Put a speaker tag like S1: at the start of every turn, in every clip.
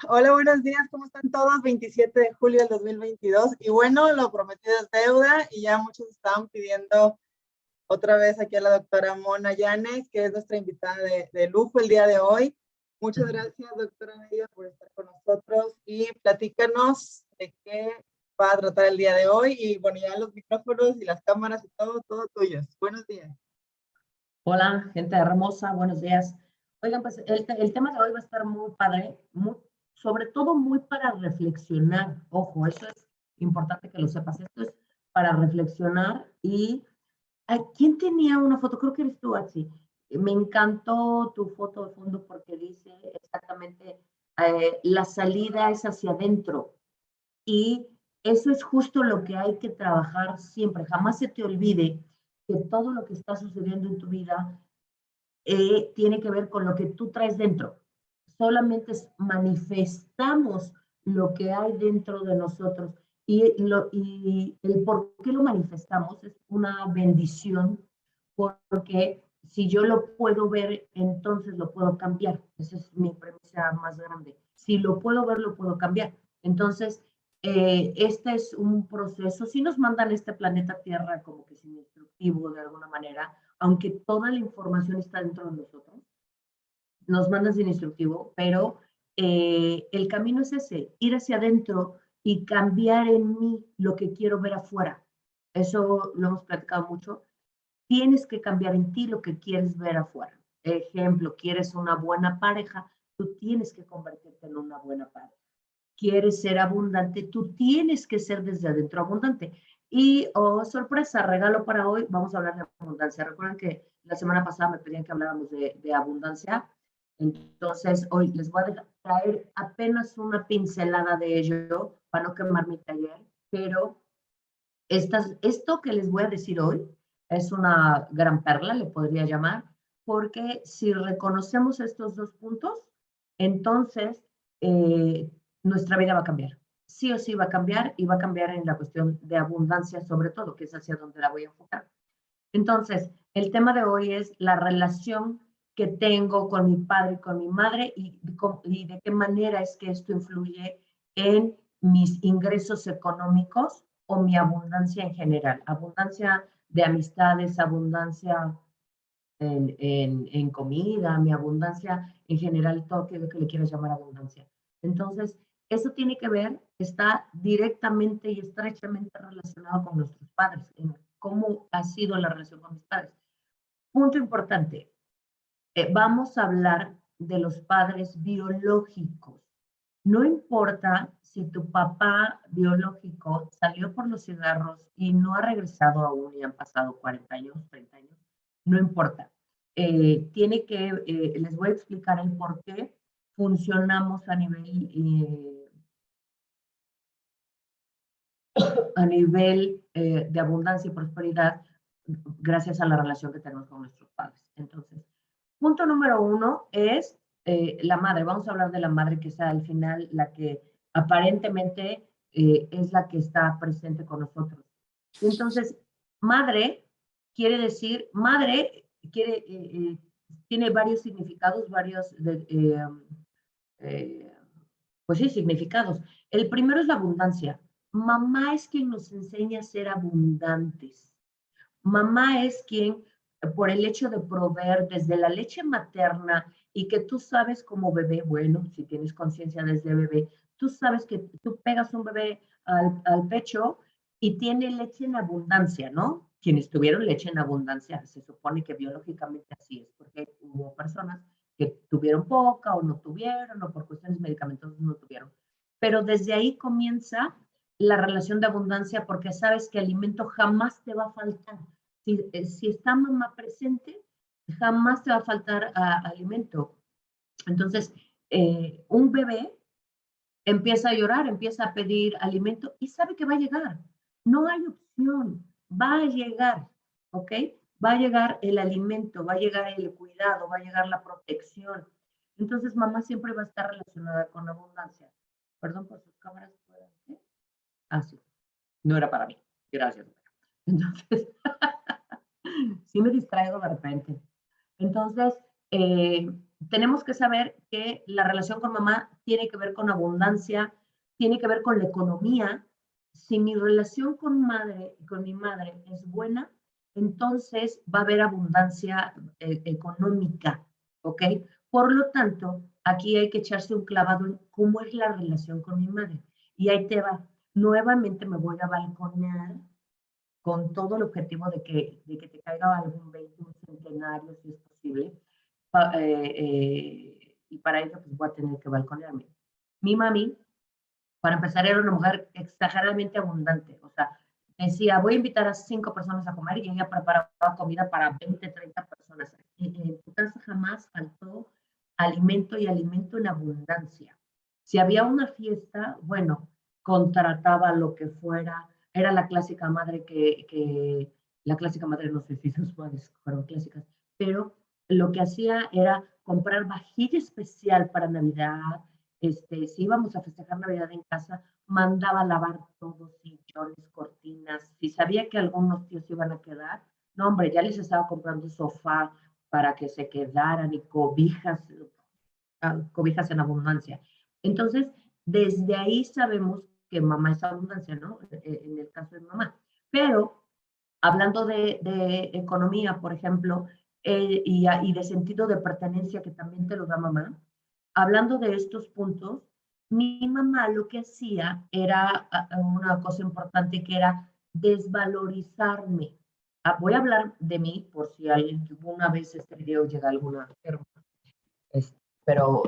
S1: Hola, buenos días, ¿cómo están todos? 27 de julio del 2022. Y bueno, lo prometido es deuda y ya muchos estaban pidiendo otra vez aquí a la doctora Mona Yanes, que es nuestra invitada de lujo el día de hoy. Muchas gracias, doctora Bella, por estar con nosotros y platícanos de qué va a tratar el día de hoy. Y bueno, ya los micrófonos y las cámaras y todo tuyos. Buenos días.
S2: Hola, gente hermosa, buenos días. Oigan, pues el tema de hoy va a estar muy padre, sobre todo muy para reflexionar. Ojo, eso es importante que lo sepas. Esto es para reflexionar. Y ¿quién tenía una foto? Creo que eres tú, Axi. Me encantó tu foto de fondo porque dice exactamente la salida es hacia adentro. Y eso es justo lo que hay que trabajar siempre. Jamás se te olvide que todo lo que está sucediendo en tu vida tiene que ver con lo que tú traes dentro. Solamente manifestamos lo que hay dentro de nosotros y el por qué lo manifestamos es una bendición, porque si yo lo puedo ver, entonces lo puedo cambiar. Esa es mi premisa más grande. Si lo puedo ver, lo puedo cambiar. Entonces, este es un proceso. Si nos mandan este planeta Tierra como que sin instructivo de alguna manera, aunque toda la información está dentro de nosotros, nos mandan sin instructivo, pero el camino es ese, ir hacia adentro y cambiar en mí lo que quiero ver afuera. Eso lo hemos platicado mucho. Tienes que cambiar en ti lo que quieres ver afuera. Ejemplo, quieres una buena pareja, tú tienes que convertirte en una buena pareja. Quieres ser abundante, tú tienes que ser desde adentro abundante. Y, oh, sorpresa, regalo para hoy, vamos a hablar de abundancia. Recuerden que la semana pasada me pedían que habláramos de abundancia. Entonces, hoy les voy a traer apenas una pincelada de ello para no quemar mi taller, pero esto que les voy a decir hoy es una gran perla, le podría llamar, porque si reconocemos estos dos puntos, entonces nuestra vida va a cambiar. Sí o sí va a cambiar y va a cambiar en la cuestión de abundancia sobre todo, que es hacia donde la voy a enfocar. Entonces, el tema de hoy es la relación que tengo con mi padre y con mi madre y de qué manera es que esto influye en mis ingresos económicos o mi abundancia en general. Abundancia de amistades, abundancia en comida, mi abundancia en general, todo aquello que le quieras llamar abundancia. Entonces, eso tiene que ver, está directamente y estrechamente relacionado con nuestros padres, en cómo ha sido la relación con mis padres. Punto importante, vamos a hablar de los padres biológicos. No importa si tu papá biológico salió por los cigarros y no ha regresado aún y han pasado 40 años, 30 años, no importa. Les voy a explicar el por qué funcionamos a nivel de abundancia y prosperidad gracias a la relación que tenemos con nuestros padres. Entonces, punto número uno es la madre. Vamos a hablar de la madre, que es al final la que aparentemente es la que está presente con nosotros. Entonces, madre quiere decir, madre tiene varios significados, pues sí, significados. El primero es la abundancia. Mamá es quien nos enseña a ser abundantes. Mamá es quien, por el hecho de proveer desde la leche materna y que tú sabes como bebé, bueno, si tienes conciencia desde bebé, tú sabes que tú pegas un bebé al pecho y tiene leche en abundancia, ¿no? Quienes tuvieron leche en abundancia, se supone que biológicamente así es, porque hubo personas que tuvieron poca o no tuvieron, o por cuestiones medicamentosas no tuvieron. Pero desde ahí comienza la relación de abundancia porque sabes que alimento jamás te va a faltar. Si está mamá presente, jamás te va a faltar alimento. Entonces, un bebé empieza a llorar, empieza a pedir alimento y sabe que va a llegar. No hay opción, va a llegar, ¿ok? Va a llegar el alimento, va a llegar el cuidado, va a llegar la protección. Entonces, mamá siempre va a estar relacionada con abundancia. Perdón por sus cámaras. ¿Eh? Ah, sí. No era para mí. Gracias. Entonces, sí me distraigo de repente. Entonces, tenemos que saber que la relación con mamá tiene que ver con abundancia, tiene que ver con la economía. Si mi relación con mi madre es buena, entonces va a haber abundancia económica, ¿ok? Por lo tanto, aquí hay que echarse un clavado en cómo es la relación con mi madre. Y ahí te va. Nuevamente me voy a balconear con todo el objetivo de que te caiga algún 20, un centenario, si es posible. Y para ello, pues voy a tener que balconearme. Mi mami, para empezar, era una mujer exageradamente abundante. O sea, decía, voy a invitar a 5 personas a comer y ella preparaba comida para 20, 30 personas. En tu casa jamás faltó alimento y alimento en abundancia. Si había una fiesta, bueno, contrataba lo que fuera. Era la clásica madre la clásica madre, no sé si sus madres fueron clásicas, pero lo que hacía era comprar vajilla especial para Navidad. Si íbamos a festejar Navidad en casa, mandaba a lavar todos, sillones, cortinas. Si sabía que algunos tíos iban a quedar, no, hombre, ya les estaba comprando sofá para que se quedaran y cobijas en abundancia. Entonces, desde ahí sabemos que mamá es abundancia, ¿no? En el caso de mamá. Pero hablando de economía, por ejemplo, y de sentido de pertenencia que también te lo da mamá, hablando de estos puntos, mi mamá lo que hacía era una cosa importante que era desvalorizarme. Voy a hablar de mí por si alguna vez este video llega a alguna pero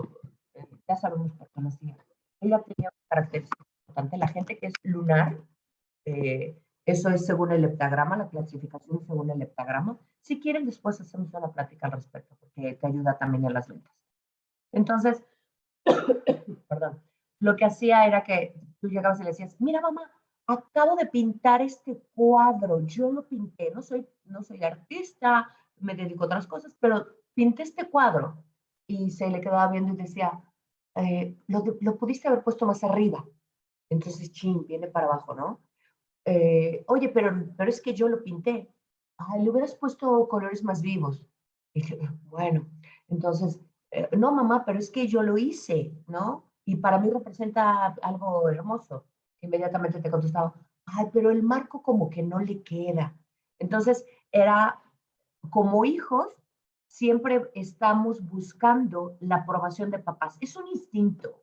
S2: ya sabemos por qué lo hacía. Ella tenía un característica importante. La gente que es lunar, eso es según el heptagrama, la clasificación según el heptagrama. Si quieren, después hacemos una plática al respecto, porque te ayuda también en las ventas. Entonces, perdón, lo que hacía era que tú llegabas y le decías, mira mamá, acabo de pintar este cuadro, yo lo pinté, no soy artista, me dedico a otras cosas, pero pinté este cuadro. Y se le quedaba viendo y decía, lo pudiste haber puesto más arriba. Entonces, chin, viene para abajo, ¿no? Oye, pero es que yo lo pinté. Ah, le hubieras puesto colores más vivos. Y yo, bueno, entonces, no, mamá, pero es que yo lo hice, ¿no? Y para mí representa algo hermoso. Inmediatamente te contestaba, ay, pero el marco como que no le queda. Entonces, era como hijos, siempre estamos buscando la aprobación de papás. Es un instinto.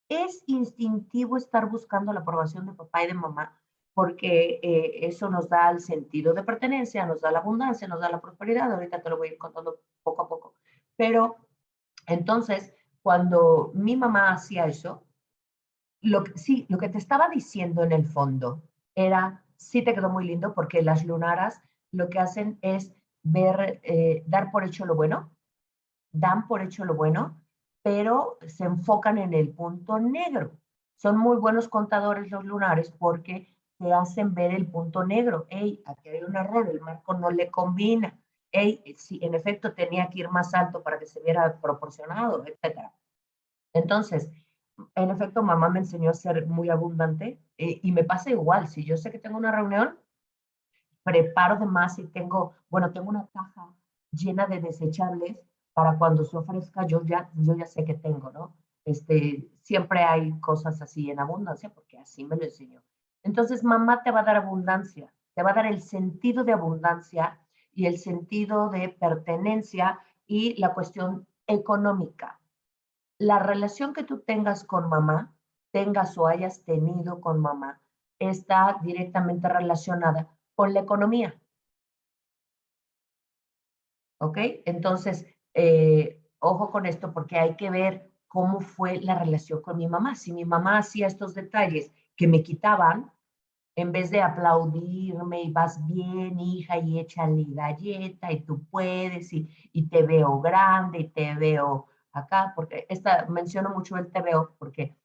S2: Es instintivo estar buscando la aprobación de papá y de mamá porque eso nos da el sentido de pertenencia, nos da la abundancia, nos da la prosperidad. Ahorita te lo voy a ir contando poco a poco. Pero entonces, cuando mi mamá hacía eso, sí, lo que te estaba diciendo en el fondo era, sí te quedó muy lindo porque las lunaras lo que hacen es dar por hecho lo bueno, dan por hecho lo bueno, pero se enfocan en el punto negro. Son muy buenos contadores los lunares porque te hacen ver el punto negro. Hey, aquí hay un error, el marco no le combina. Hey, sí, en efecto tenía que ir más alto para que se viera proporcionado, etc. Entonces, en efecto, mamá me enseñó a ser muy abundante y me pasa igual. Si yo sé que tengo una reunión, preparo de más y tengo una caja llena de desechables para cuando se ofrezca, yo ya sé que tengo, ¿no? Siempre hay cosas así en abundancia porque así me lo enseñó. Entonces, mamá te va a dar abundancia, te va a dar el sentido de abundancia y el sentido de pertenencia y la cuestión económica. La relación que tú tengas con mamá, tengas o hayas tenido con mamá, está directamente relacionada con la economía. ¿Ok? Entonces, ojo con esto porque hay que ver cómo fue la relación con mi mamá. Si mi mamá hacía estos detalles que me quitaban, en vez de aplaudirme y vas bien, hija, y échale galleta y tú puedes y te veo grande y te veo acá, porque menciono mucho el te veo porque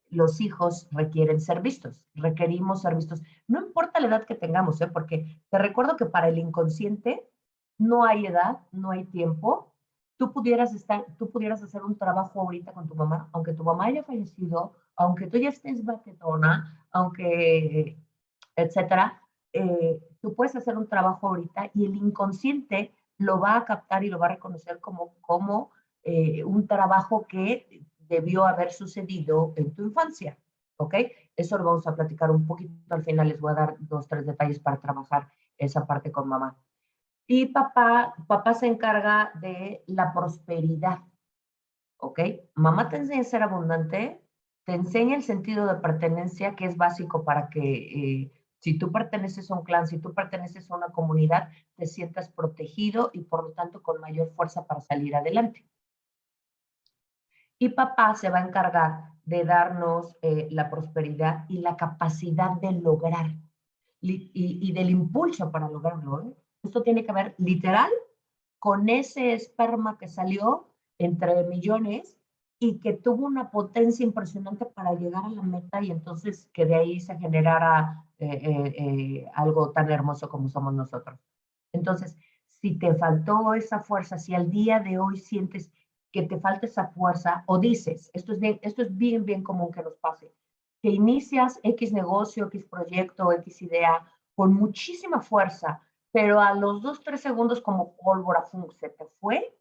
S2: los hijos requieren ser vistos, requerimos ser vistos. No importa la edad que tengamos, porque te recuerdo que para el inconsciente no hay edad, no hay tiempo. Tú pudieras hacer un trabajo ahorita con tu mamá, aunque tu mamá haya fallecido, aunque tú ya estés baquetona, aunque, etcétera, tú puedes hacer un trabajo ahorita y el inconsciente lo va a captar y lo va a reconocer como un trabajo que debió haber sucedido en tu infancia, ¿ok? Eso lo vamos a platicar un poquito al final, les voy a dar 2, 3 detalles para trabajar esa parte con mamá. Y papá se encarga de la prosperidad, ¿ok? Mamá te enseña a ser abundante, te enseña el sentido de pertenencia, que es básico para que si tú perteneces a un clan, si tú perteneces a una comunidad, te sientas protegido y por lo tanto con mayor fuerza para salir adelante. Y papá se va a encargar de darnos la prosperidad y la capacidad de lograr y del impulso para lograrlo, ¿eh? Esto tiene que ver literal con ese esperma que salió entre millones y que tuvo una potencia impresionante para llegar a la meta y entonces que de ahí se generara algo tan hermoso como somos nosotros. Entonces, si te faltó esa fuerza, si al día de hoy sientes que te falta esa fuerza o dices, esto es bien, bien común que nos pase, que inicias X negocio, X proyecto, X idea con muchísima fuerza, pero a los 2, 3 segundos como pólvora, se te fue,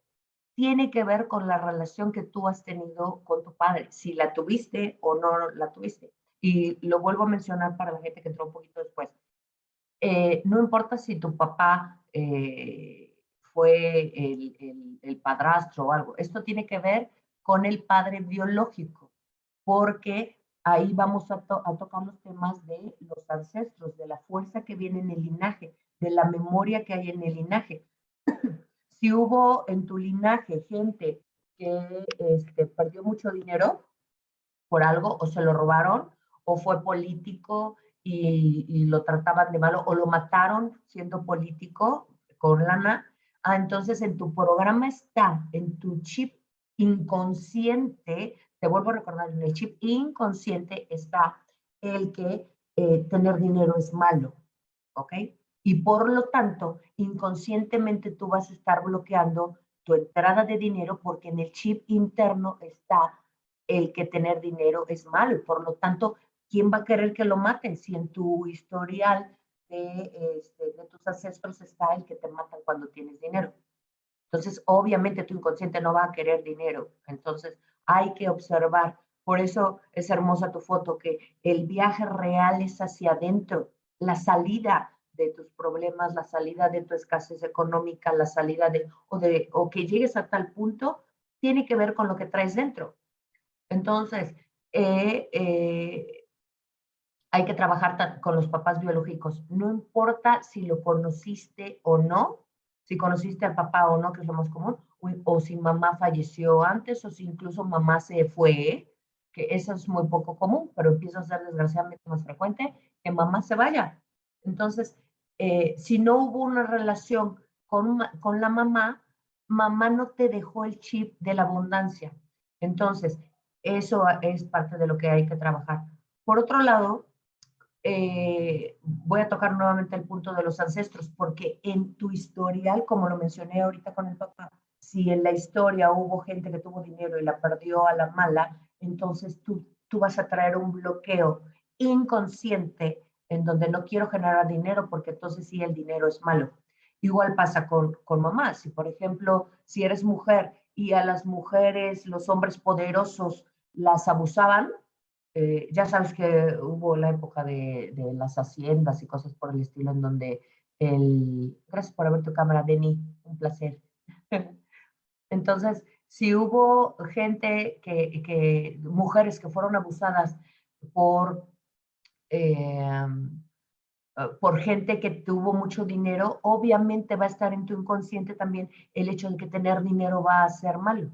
S2: tiene que ver con la relación que tú has tenido con tu padre, si la tuviste o no la tuviste. Y lo vuelvo a mencionar para la gente que entró un poquito después. No importa si tu papá fue el padrastro o algo, esto tiene que ver con el padre biológico, porque ahí vamos a tocar los temas de los ancestros, de la fuerza que viene en el linaje, de la memoria que hay en el linaje. Si hubo en tu linaje gente que perdió mucho dinero por algo, o se lo robaron, o fue político y lo trataban de malo, o lo mataron siendo político con lana, entonces en tu programa está, en tu chip inconsciente, te vuelvo a recordar, en el chip inconsciente está el que tener dinero es malo, ¿ok? Y por lo tanto, inconscientemente tú vas a estar bloqueando tu entrada de dinero porque en el chip interno está el que tener dinero es malo. Y por lo tanto, ¿quién va a querer que lo maten si en tu historial de tus ancestros está el que te matan cuando tienes dinero? Entonces, obviamente tu inconsciente no va a querer dinero. Entonces, hay que observar. Por eso es hermosa tu foto, que el viaje real es hacia adentro, la salida de tus problemas, la salida de tu escasez económica, la salida o que llegues a tal punto, tiene que ver con lo que traes dentro. Entonces, hay que trabajar con los papás biológicos. No importa si lo conociste o no, si conociste al papá o no, que es lo más común, o si mamá falleció antes, o si incluso mamá se fue, que eso es muy poco común, pero empieza a ser desgraciadamente más frecuente, que mamá se vaya. Entonces, si no hubo una relación con la mamá, mamá no te dejó el chip de la abundancia. Entonces, eso es parte de lo que hay que trabajar. Por otro lado, voy a tocar nuevamente el punto de los ancestros, porque en tu historial, como lo mencioné ahorita con el papá, si en la historia hubo gente que tuvo dinero y la perdió a la mala, entonces tú vas a traer un bloqueo inconsciente en donde no quiero generar dinero porque entonces sí el dinero es malo. Igual pasa con mamá. Si, por ejemplo, si eres mujer y a las mujeres, los hombres poderosos las abusaban, ya sabes que hubo la época de las haciendas y cosas por el estilo en donde gracias por abrir tu cámara, Denny, un placer. Entonces, si hubo mujeres que fueron abusadas por, eh, por gente que tuvo mucho dinero, obviamente va a estar en tu inconsciente también el hecho de que tener dinero va a ser malo.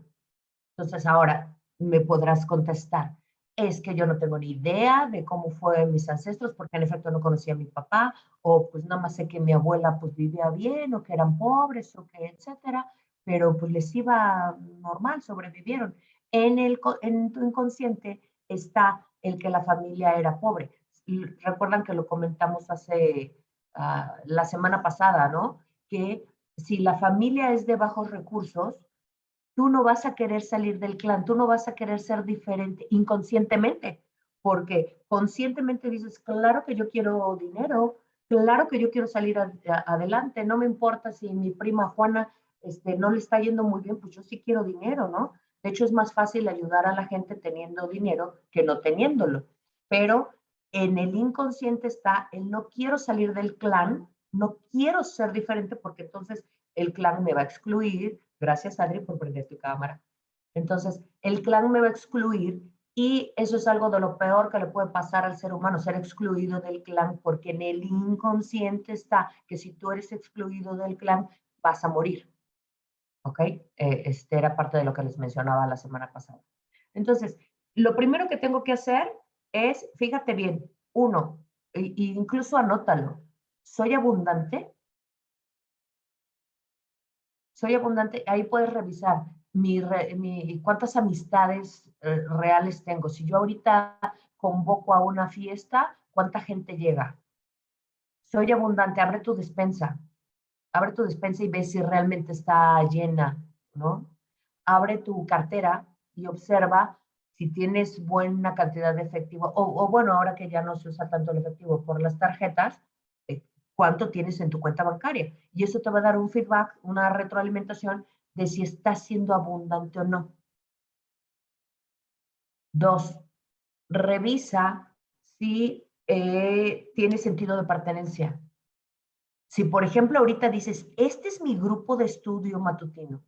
S2: Entonces ahora me podrás contestar, es que yo no tengo ni idea de cómo fueron mis ancestros, porque en efecto no conocía a mi papá, o pues nada más sé que mi abuela pues vivía bien, o que eran pobres, o que etcétera, pero pues les iba normal, sobrevivieron. En tu inconsciente está el que la familia era pobre. Recuerdan que lo comentamos la semana pasada, ¿no? Que si la familia es de bajos recursos, tú no vas a querer salir del clan, tú no vas a querer ser diferente inconscientemente, porque conscientemente dices, claro que yo quiero dinero, claro que yo quiero salir adelante, no me importa si mi prima Juana no le está yendo muy bien, pues yo sí quiero dinero, ¿no? De hecho, es más fácil ayudar a la gente teniendo dinero que no teniéndolo. Pero en el inconsciente está el no quiero salir del clan, no quiero ser diferente porque entonces el clan me va a excluir. Gracias, Adri, por prender tu cámara. Entonces, el clan me va a excluir y eso es algo de lo peor que le puede pasar al ser humano, ser excluido del clan, porque en el inconsciente está que si tú eres excluido del clan, vas a morir. ¿Ok? Era parte de lo que les mencionaba la semana pasada. Entonces, lo primero que tengo que hacer es, fíjate bien, uno, incluso anótalo, ¿soy abundante? Soy abundante, ahí puedes revisar cuántas amistades reales tengo. Si yo ahorita convoco a una fiesta, ¿cuánta gente llega? Soy abundante, abre tu despensa y ve si realmente está llena, ¿no? Abre tu cartera y observa si tienes buena cantidad de efectivo, o bueno, ahora que ya no se usa tanto el efectivo por las tarjetas, cuánto tienes en tu cuenta bancaria. Y eso te va a dar un feedback, una retroalimentación de si estás siendo abundante o no. 2, revisa si tiene sentido de pertenencia. Si, por ejemplo, ahorita dices, este es mi grupo de estudio matutino,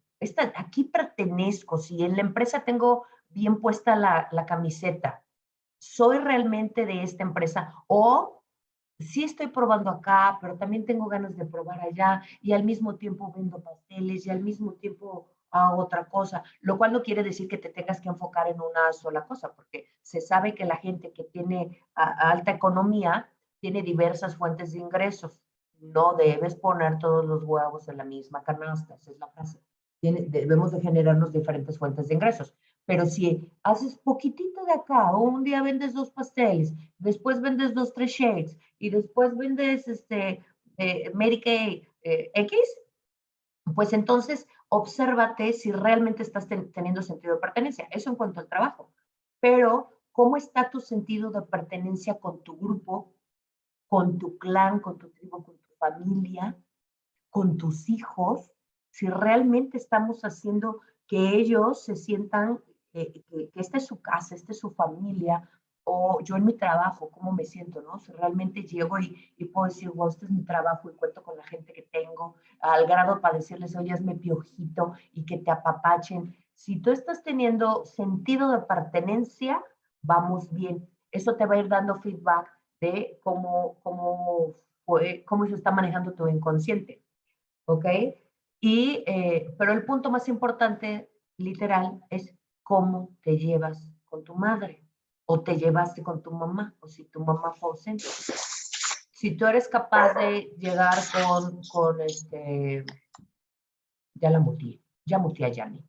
S2: aquí pertenezco, si en la empresa tengo bien puesta la camiseta, soy realmente de esta empresa, o sí estoy probando acá, pero también tengo ganas de probar allá, y al mismo tiempo vendo pasteles, y al mismo tiempo hago otra cosa, lo cual no quiere decir que te tengas que enfocar en una sola cosa, porque se sabe que la gente que tiene alta economía tiene diversas fuentes de ingresos. No debes poner todos los huevos en la misma canasta, esa es la frase. Debemos de generarnos diferentes fuentes de ingresos. Pero si haces poquitito de acá, o un día vendes 2 pasteles, después vendes 2, 3 shakes, y después vendes Mary Kay X, pues entonces obsérvate si realmente estás teniendo sentido de pertenencia. Eso en cuanto al trabajo. Pero, ¿cómo está tu sentido de pertenencia con tu grupo, con tu clan, con tu tribu, con tu familia, con tus hijos? Si realmente estamos haciendo que ellos se sientan que esta es su casa, esta es su familia, o yo en mi trabajo, ¿cómo me siento, no? Si realmente llego y puedo decir, wow, este es mi trabajo y cuento con la gente que tengo, al grado para decirles, oye, hazme piojito y que te apapachen. Si tú estás teniendo sentido de pertenencia, vamos bien. Eso te va a ir dando feedback de cómo se está manejando tu inconsciente. ¿Ok? Pero el punto más importante, literal, es cómo te llevas con tu madre, o te llevaste con tu mamá, o si tu mamá fue ausente. Si tú eres capaz de llegar ya muteé a Yanni.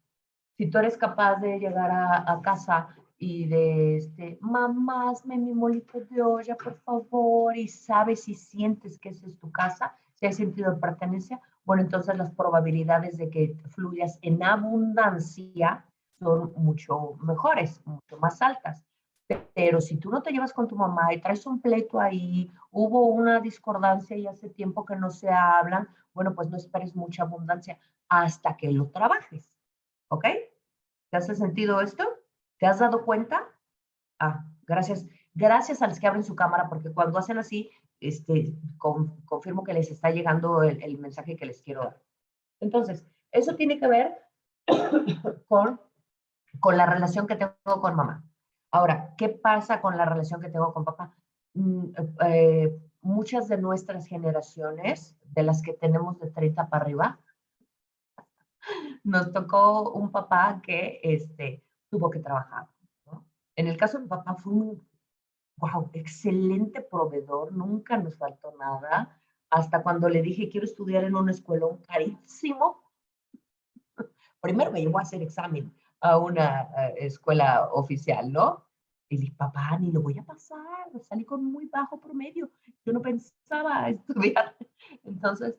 S2: Si tú eres capaz de llegar a casa y de, mamá, hazme mi molito de olla, por favor, y sabes y sientes que esa es tu casa, si hay sentido de pertenencia, bueno, entonces las probabilidades de que fluyas en abundancia son mucho mejores, mucho más altas. Pero si tú no te llevas con tu mamá y traes un pleito ahí, hubo una discordancia y hace tiempo que no se hablan, bueno, pues no esperes mucha abundancia hasta que lo trabajes. ¿Ok? ¿Te hace sentido esto? ¿Te has dado cuenta? Ah, gracias. Gracias a los que abren su cámara, porque cuando hacen así, confirmo que les está llegando el mensaje que les quiero dar. Entonces, eso tiene que ver con la relación que tengo con mamá. Ahora, ¿qué pasa con la relación que tengo con papá? Muchas de nuestras generaciones, de las que tenemos de 30 para arriba, nos tocó un papá que tuvo que trabajar, ¿no? En el caso de mi papá fue un, wow, excelente proveedor, nunca nos faltó nada, hasta cuando le dije, quiero estudiar en una escuela carísimo. Primero me llevó a hacer examen a una escuela oficial, ¿no? Y le dije, papá, ni lo voy a pasar, salí con muy bajo promedio, yo no pensaba estudiar. Entonces,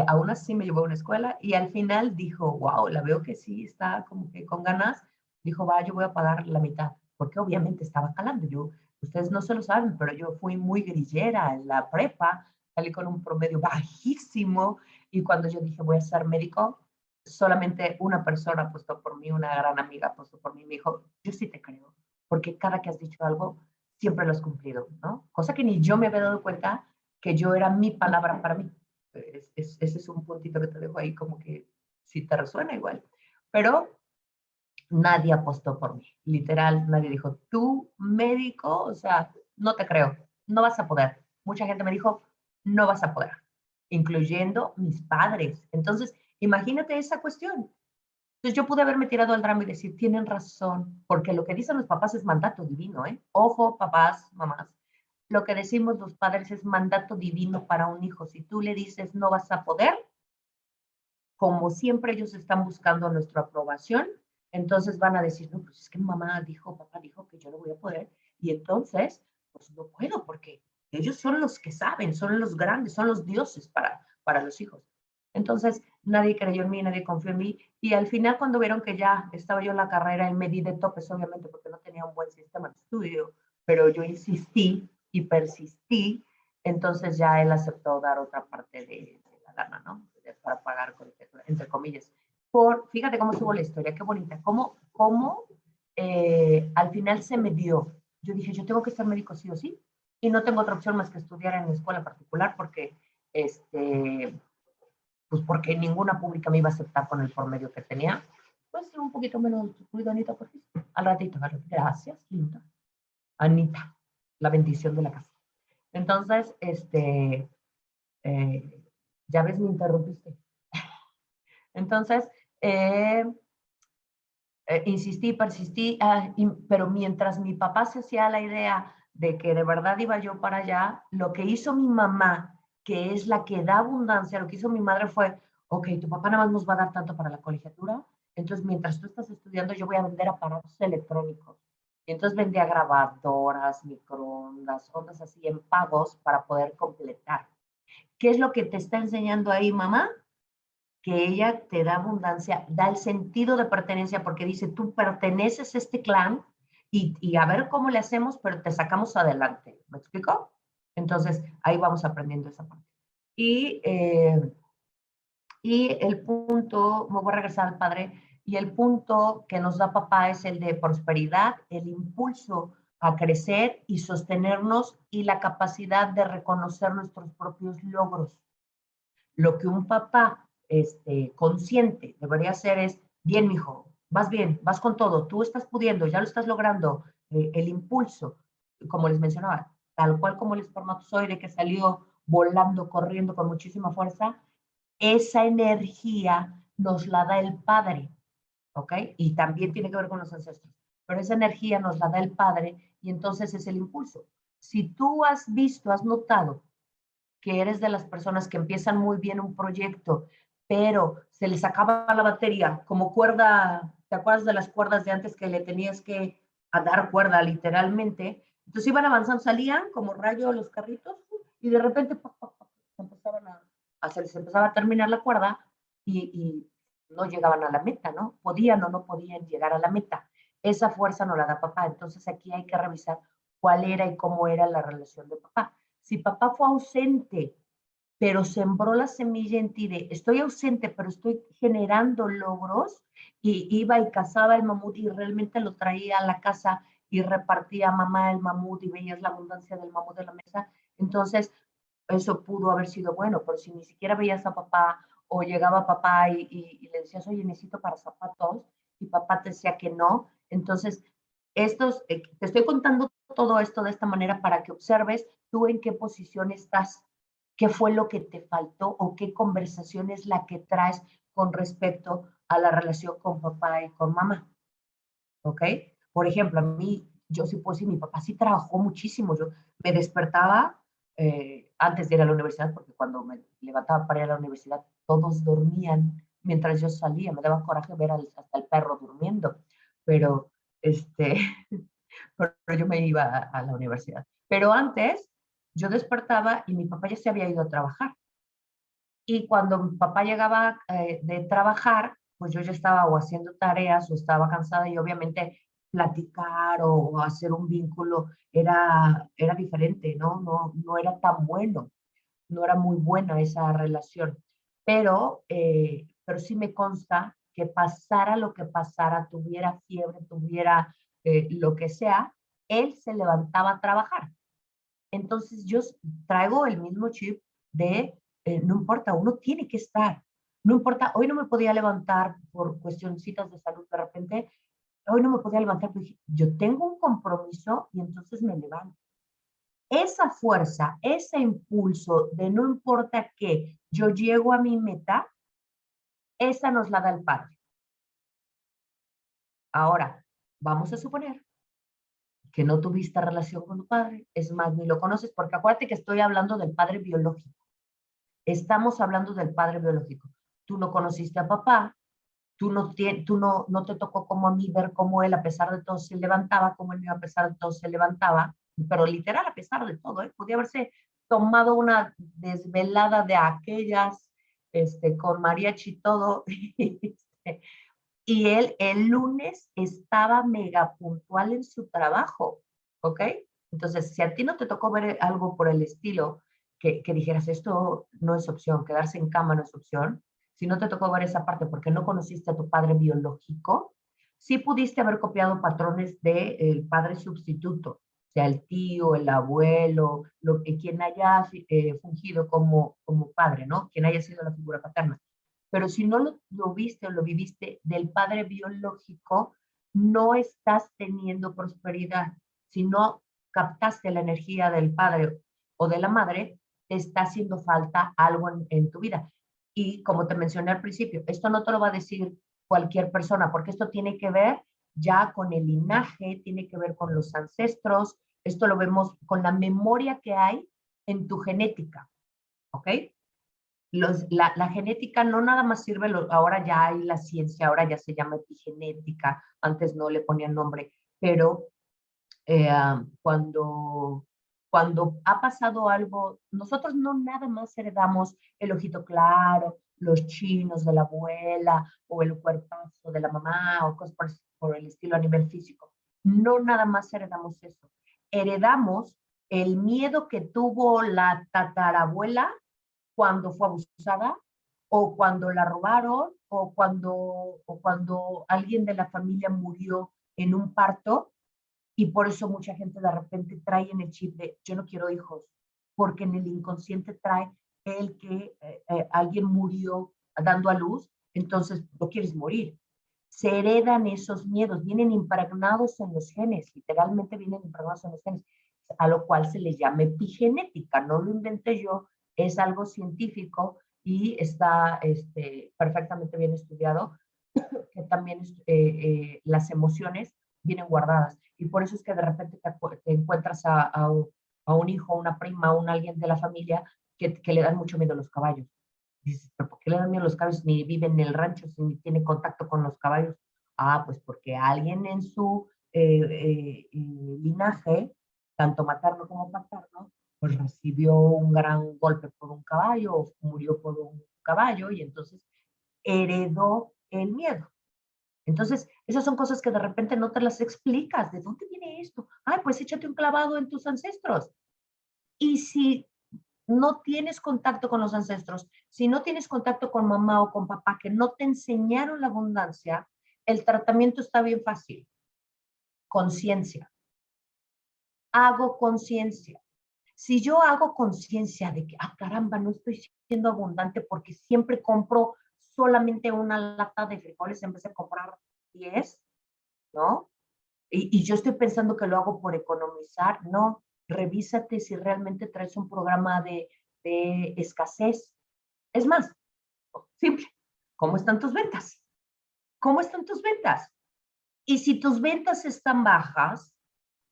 S2: aún así me llevó a una escuela y al final dijo, wow, la veo que sí está como que con ganas. Dijo, va, yo voy a pagar la mitad, porque obviamente estaba calando. Ustedes no se lo saben, pero yo fui muy grillera en la prepa, salí con un promedio bajísimo y cuando yo dije, voy a ser médico, solamente una persona apostó por mí, una gran amiga apostó por mí, me dijo, yo sí te creo, porque cada que has dicho algo, siempre lo has cumplido, ¿no? Cosa que ni yo me había dado cuenta que yo era mi palabra para mí. Ese es un puntito que te dejo ahí como que si te resuena igual. Pero nadie apostó por mí, literal, nadie dijo, tú médico, o sea, no te creo, no vas a poder. Mucha gente me dijo, no vas a poder, incluyendo mis padres. Entonces, imagínate esa cuestión. Entonces yo pude haberme tirado al drama y decir, tienen razón, porque lo que dicen los papás es mandato divino, ¿eh? Ojo, papás, mamás. Lo que decimos los padres es mandato divino para un hijo. Si tú le dices no vas a poder, como siempre ellos están buscando nuestra aprobación, entonces van a decir, no, pues es que mamá dijo, papá dijo que yo no voy a poder, y entonces, pues no puedo, porque ellos son los que saben, son los grandes, son los dioses para los hijos. Entonces, nadie creyó en mí, nadie confió en mí, y al final cuando vieron que ya estaba yo en la carrera y me di de topes, obviamente, porque no tenía un buen sistema de estudio, pero yo insistí y persistí, entonces ya él aceptó dar otra parte de la lana, ¿no? Para pagar, entre comillas. Fíjate cómo estuvo la historia, qué bonita, cómo al final se me dio. Yo dije, yo tengo que ser médico sí o sí, y no tengo otra opción más que estudiar en la escuela particular porque, pues porque ninguna pública me iba a aceptar con el promedio que tenía. Pues un poquito menos cuidadito, por fin. Al ratito, gracias, linda. Anita, la bendición de la casa. Entonces, ya ves, me interrumpiste. Entonces, insistí, persistí, pero mientras mi papá se hacía la idea de que de verdad iba yo para allá, lo que hizo mi mamá, que es la que da abundancia, lo que hizo mi madre fue, ok, tu papá nada más nos va a dar tanto para la colegiatura, entonces mientras tú estás estudiando yo voy a vender aparatos electrónicos. Y entonces vendía grabadoras, microondas, ondas así en pagos para poder completar. ¿Qué es lo que te está enseñando ahí, mamá? Que ella te da abundancia, da el sentido de pertenencia, porque dice, tú perteneces a este clan y a ver cómo le hacemos, pero te sacamos adelante. ¿Me explico? Entonces, ahí vamos aprendiendo esa parte. Y el punto, me voy a regresar al padre, y el punto que nos da papá es el de prosperidad, el impulso a crecer y sostenernos y la capacidad de reconocer nuestros propios logros. Lo que un papá consciente debería hacer es, bien, mijo, vas bien, vas con todo, tú estás pudiendo, ya lo estás logrando, el impulso, como les mencionaba, tal cual como el espermatozoide que salió volando, corriendo con muchísima fuerza, esa energía nos la da el padre, ¿ok? Y también tiene que ver con los ancestros, pero esa energía nos la da el padre y entonces es el impulso. Si tú has visto, has notado que eres de las personas que empiezan muy bien un proyecto, pero se les acaba la batería, como cuerda, ¿te acuerdas de las cuerdas de antes que le tenías que dar cuerda literalmente? Entonces iban avanzando, salían como rayo los carritos y de repente se les empezaba a terminar la cuerda y no llegaban a la meta, ¿no? Podían o no podían llegar a la meta. Esa fuerza no la da papá. Entonces aquí hay que revisar cuál era y cómo era la relación de papá. Si papá fue ausente, pero sembró la semilla en ti de estoy ausente, pero estoy generando logros, y iba y cazaba el mamut y realmente lo traía a la casa y repartía a mamá el mamut y veías la abundancia del mamut de la mesa, entonces eso pudo haber sido bueno, pero si ni siquiera veías a papá o llegaba papá y le decías, oye, necesito para zapatos, y papá te decía que no, entonces te estoy contando todo esto de esta manera para que observes tú en qué posición estás, qué fue lo que te faltó o qué conversación es la que traes con respecto a la relación con papá y con mamá, ¿ok? Por ejemplo, a mí, yo sí puedo decir, mi papá sí trabajó muchísimo, yo me despertaba antes de ir a la universidad, porque cuando me levantaba para ir a la universidad, todos dormían mientras yo salía, me daba coraje ver hasta el perro durmiendo, pero, pero yo me iba a la universidad. Pero antes, yo despertaba y mi papá ya se había ido a trabajar. Y cuando mi papá llegaba de trabajar, pues yo ya estaba o haciendo tareas o estaba cansada y obviamente platicar o hacer un vínculo era diferente, ¿no? No era tan bueno, no era muy buena esa relación. pero sí me consta que pasara lo que pasara, tuviera fiebre, tuviera lo que sea, él se levantaba a trabajar. Entonces yo traigo el mismo chip de, no importa, uno tiene que estar. No importa, hoy no me podía levantar por cuestioncitas de salud de repente, hoy no me podía levantar, pero dije, yo tengo un compromiso y entonces me levanto. Esa fuerza, ese impulso de no importa qué, yo llego a mi meta, esa nos la da el Padre. Ahora, vamos a suponer que no tuviste relación con tu padre, es más, ni lo conoces, porque acuérdate que estoy hablando del padre biológico. Estamos hablando del padre biológico. Tú no conociste a papá, tú no te tocó como a mí ver cómo él a pesar de todo se levantaba, cómo él a pesar de todo se levantaba, pero literal a pesar de todo, ¿eh? Podía haberse tomado una desvelada de aquellas, con mariachi y todo, y él el lunes estaba mega puntual en su trabajo, ¿ok? Entonces, si a ti no te tocó ver algo por el estilo, que dijeras, esto no es opción, quedarse en cama no es opción, si no te tocó ver esa parte porque no conociste a tu padre biológico, sí pudiste haber copiado patrones del padre sustituto, o sea, el tío, el abuelo, quien haya fungido como padre, ¿no? Quien haya sido la figura paterna. Pero si no lo viste o lo viviste del padre biológico, no estás teniendo prosperidad. Si no captaste la energía del padre o de la madre, te está haciendo falta algo en tu vida. Y como te mencioné al principio, esto no te lo va a decir cualquier persona, porque esto tiene que ver ya con el linaje, tiene que ver con los ancestros, esto lo vemos con la memoria que hay en tu genética, ¿ok? La genética no nada más sirve, ahora ya hay la ciencia, ahora ya se llama epigenética, antes no le ponían nombre, pero cuando ha pasado algo, nosotros no nada más heredamos el ojito claro, los chinos de la abuela o el cuerpazo de la mamá o cosas por el estilo a nivel físico. No nada más heredamos eso. Heredamos el miedo que tuvo la tatarabuela cuando fue abusada o cuando la robaron o cuando alguien de la familia murió en un parto y por eso mucha gente de repente trae en el chip de yo no quiero hijos, porque en el inconsciente trae el que alguien murió dando a luz, entonces no quieres morir. Se heredan esos miedos, vienen impregnados en los genes, literalmente vienen impregnados en los genes, a lo cual se les llama epigenética, no lo inventé yo, es algo científico y está perfectamente bien estudiado, que también las emociones vienen guardadas. Y por eso es que de repente te encuentras a un hijo, a una prima, a un alguien de la familia que le dan mucho miedo a los caballos. Dices, ¿pero por qué le dan miedo a los caballos? Ni vive en el rancho, ni tiene contacto con los caballos. Ah, pues porque alguien en su linaje, tanto materno como paterno, pues recibió un gran golpe por un caballo o murió por un caballo y entonces heredó el miedo. Entonces, esas son cosas que de repente no te las explicas. ¿De dónde viene esto? Ay, pues échate un clavado en tus ancestros. Y si no tienes contacto con los ancestros, si no tienes contacto con mamá o con papá que no te enseñaron la abundancia, el tratamiento está bien fácil. Conciencia. Hago conciencia. Si yo hago conciencia de que, caramba, no estoy siendo abundante porque siempre compro solamente una lata de frijoles en vez de comprar 10, ¿no? Y yo estoy pensando que lo hago por economizar. No, revísate si realmente traes un programa de escasez. Es más, simple, ¿cómo están tus ventas? ¿Cómo están tus ventas? Y si tus ventas están bajas,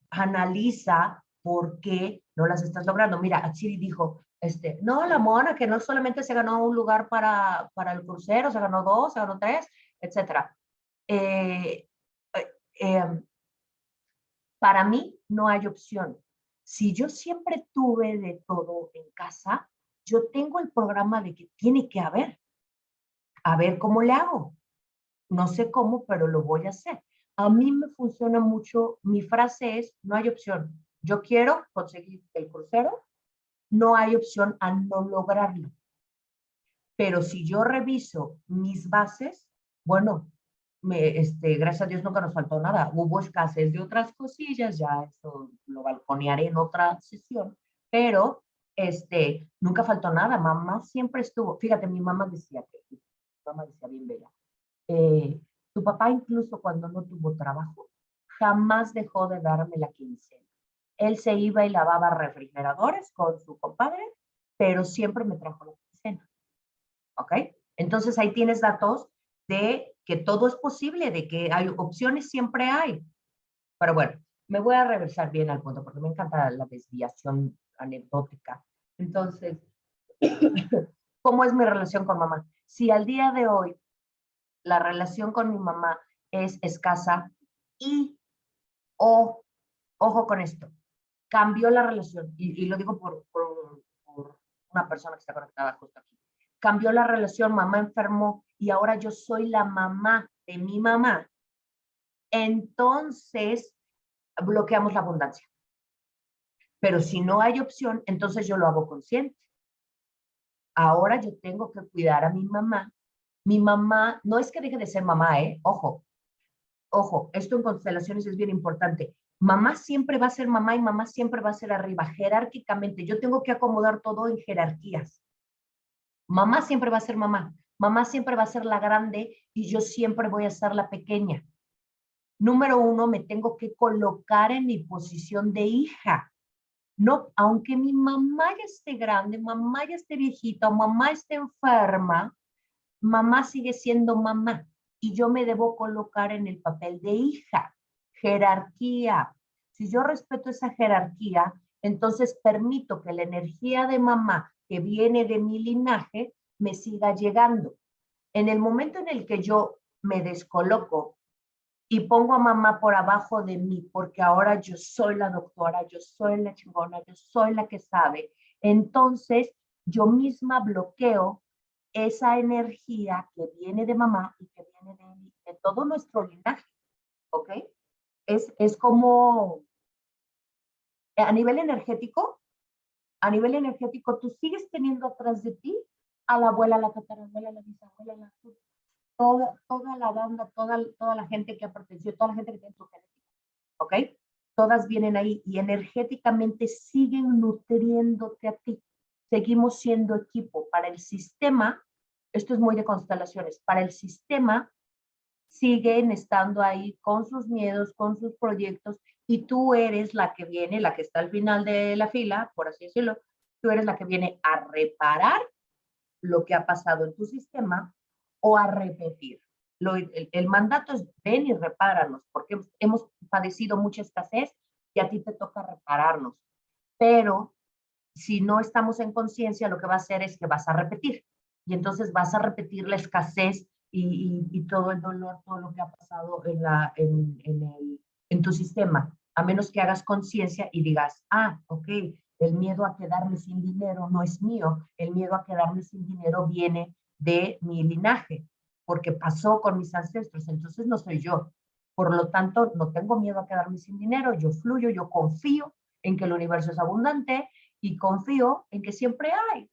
S2: analiza por qué no las estás logrando. Mira, Atsiri dijo, no, la mona que no solamente se ganó un lugar para el crucero, se ganó 2, se ganó 3, etcétera. Para mí no hay opción. Si yo siempre tuve de todo en casa, yo tengo el programa de que tiene que haber. A ver cómo le hago. No sé cómo, pero lo voy a hacer. A mí me funciona mucho, mi frase es, no hay opción. Yo quiero conseguir el crucero, no hay opción a no lograrlo. Pero si yo reviso mis bases, bueno, gracias a Dios nunca nos faltó nada. Hubo escasez de otras cosillas, ya eso lo balconearé en otra sesión, pero nunca faltó nada. Mamá siempre estuvo, fíjate, mi mamá decía bien bella, tu papá incluso cuando no tuvo trabajo, jamás dejó de darme la quincena. Él se iba y lavaba refrigeradores con su compadre, pero siempre me trajo la quincena. ¿Ok? Entonces ahí tienes datos de que todo es posible, de que hay opciones, siempre hay. Pero bueno, me voy a regresar bien al punto porque me encanta la desviación anecdótica. Entonces, ¿cómo es mi relación con mamá? Si al día de hoy la relación con mi mamá es escasa y ojo con esto, cambió la relación, y lo digo por una persona que está conectada justo aquí, cambió la relación, mamá enfermó y ahora yo soy la mamá de mi mamá, entonces bloqueamos la abundancia. Pero si no hay opción, entonces yo lo hago consciente. Ahora yo tengo que cuidar a mi mamá. Mi mamá, no es que deje de ser mamá, ojo, esto en constelaciones es bien importante. Mamá siempre va a ser mamá y mamá siempre va a ser arriba, jerárquicamente. Yo tengo que acomodar todo en jerarquías. Mamá siempre va a ser mamá. Mamá siempre va a ser la grande y yo siempre voy a ser la pequeña. Número uno, me tengo que colocar en mi posición de hija. No, aunque mi mamá ya esté grande, mamá ya esté viejita, mamá esté enferma, mamá sigue siendo mamá y yo me debo colocar en el papel de hija. Jerarquía. Si yo respeto esa jerarquía, entonces permito que la energía de mamá que viene de mi linaje me siga llegando. En el momento en el que yo me descoloco y pongo a mamá por abajo de mí, porque ahora yo soy la doctora, yo soy la chingona, yo soy la que sabe, entonces yo misma bloqueo esa energía que viene de mamá y que viene de todo nuestro linaje, ¿ok? Es como, a nivel energético, tú sigues teniendo atrás de ti a la abuela, la tatarabuela, la bisabuela, toda la banda, toda la gente que ha pertenecido, toda la gente que tiene tu genética, ¿ok? Todas vienen ahí y energéticamente siguen nutriéndote a ti. Seguimos siendo equipo. Para el sistema, esto es muy de constelaciones, para el sistema siguen estando ahí con sus miedos, con sus proyectos, y tú eres la que viene, la que está al final de la fila, por así decirlo, tú eres la que viene a reparar lo que ha pasado en tu sistema o a repetir. El mandato es ven y repáranos, porque hemos padecido mucha escasez y a ti te toca repararnos. Pero si no estamos en conciencia, lo que va a hacer es que vas a repetir. Y entonces vas a repetir la escasez y todo el dolor, todo lo que ha pasado en tu sistema. A menos que hagas conciencia y digas, ok, el miedo a quedarme sin dinero no es mío, el miedo a quedarme sin dinero viene de mi linaje, porque pasó con mis ancestros, entonces no soy yo. Por lo tanto, no tengo miedo a quedarme sin dinero, yo fluyo, yo confío en que el universo es abundante y confío en que siempre hay,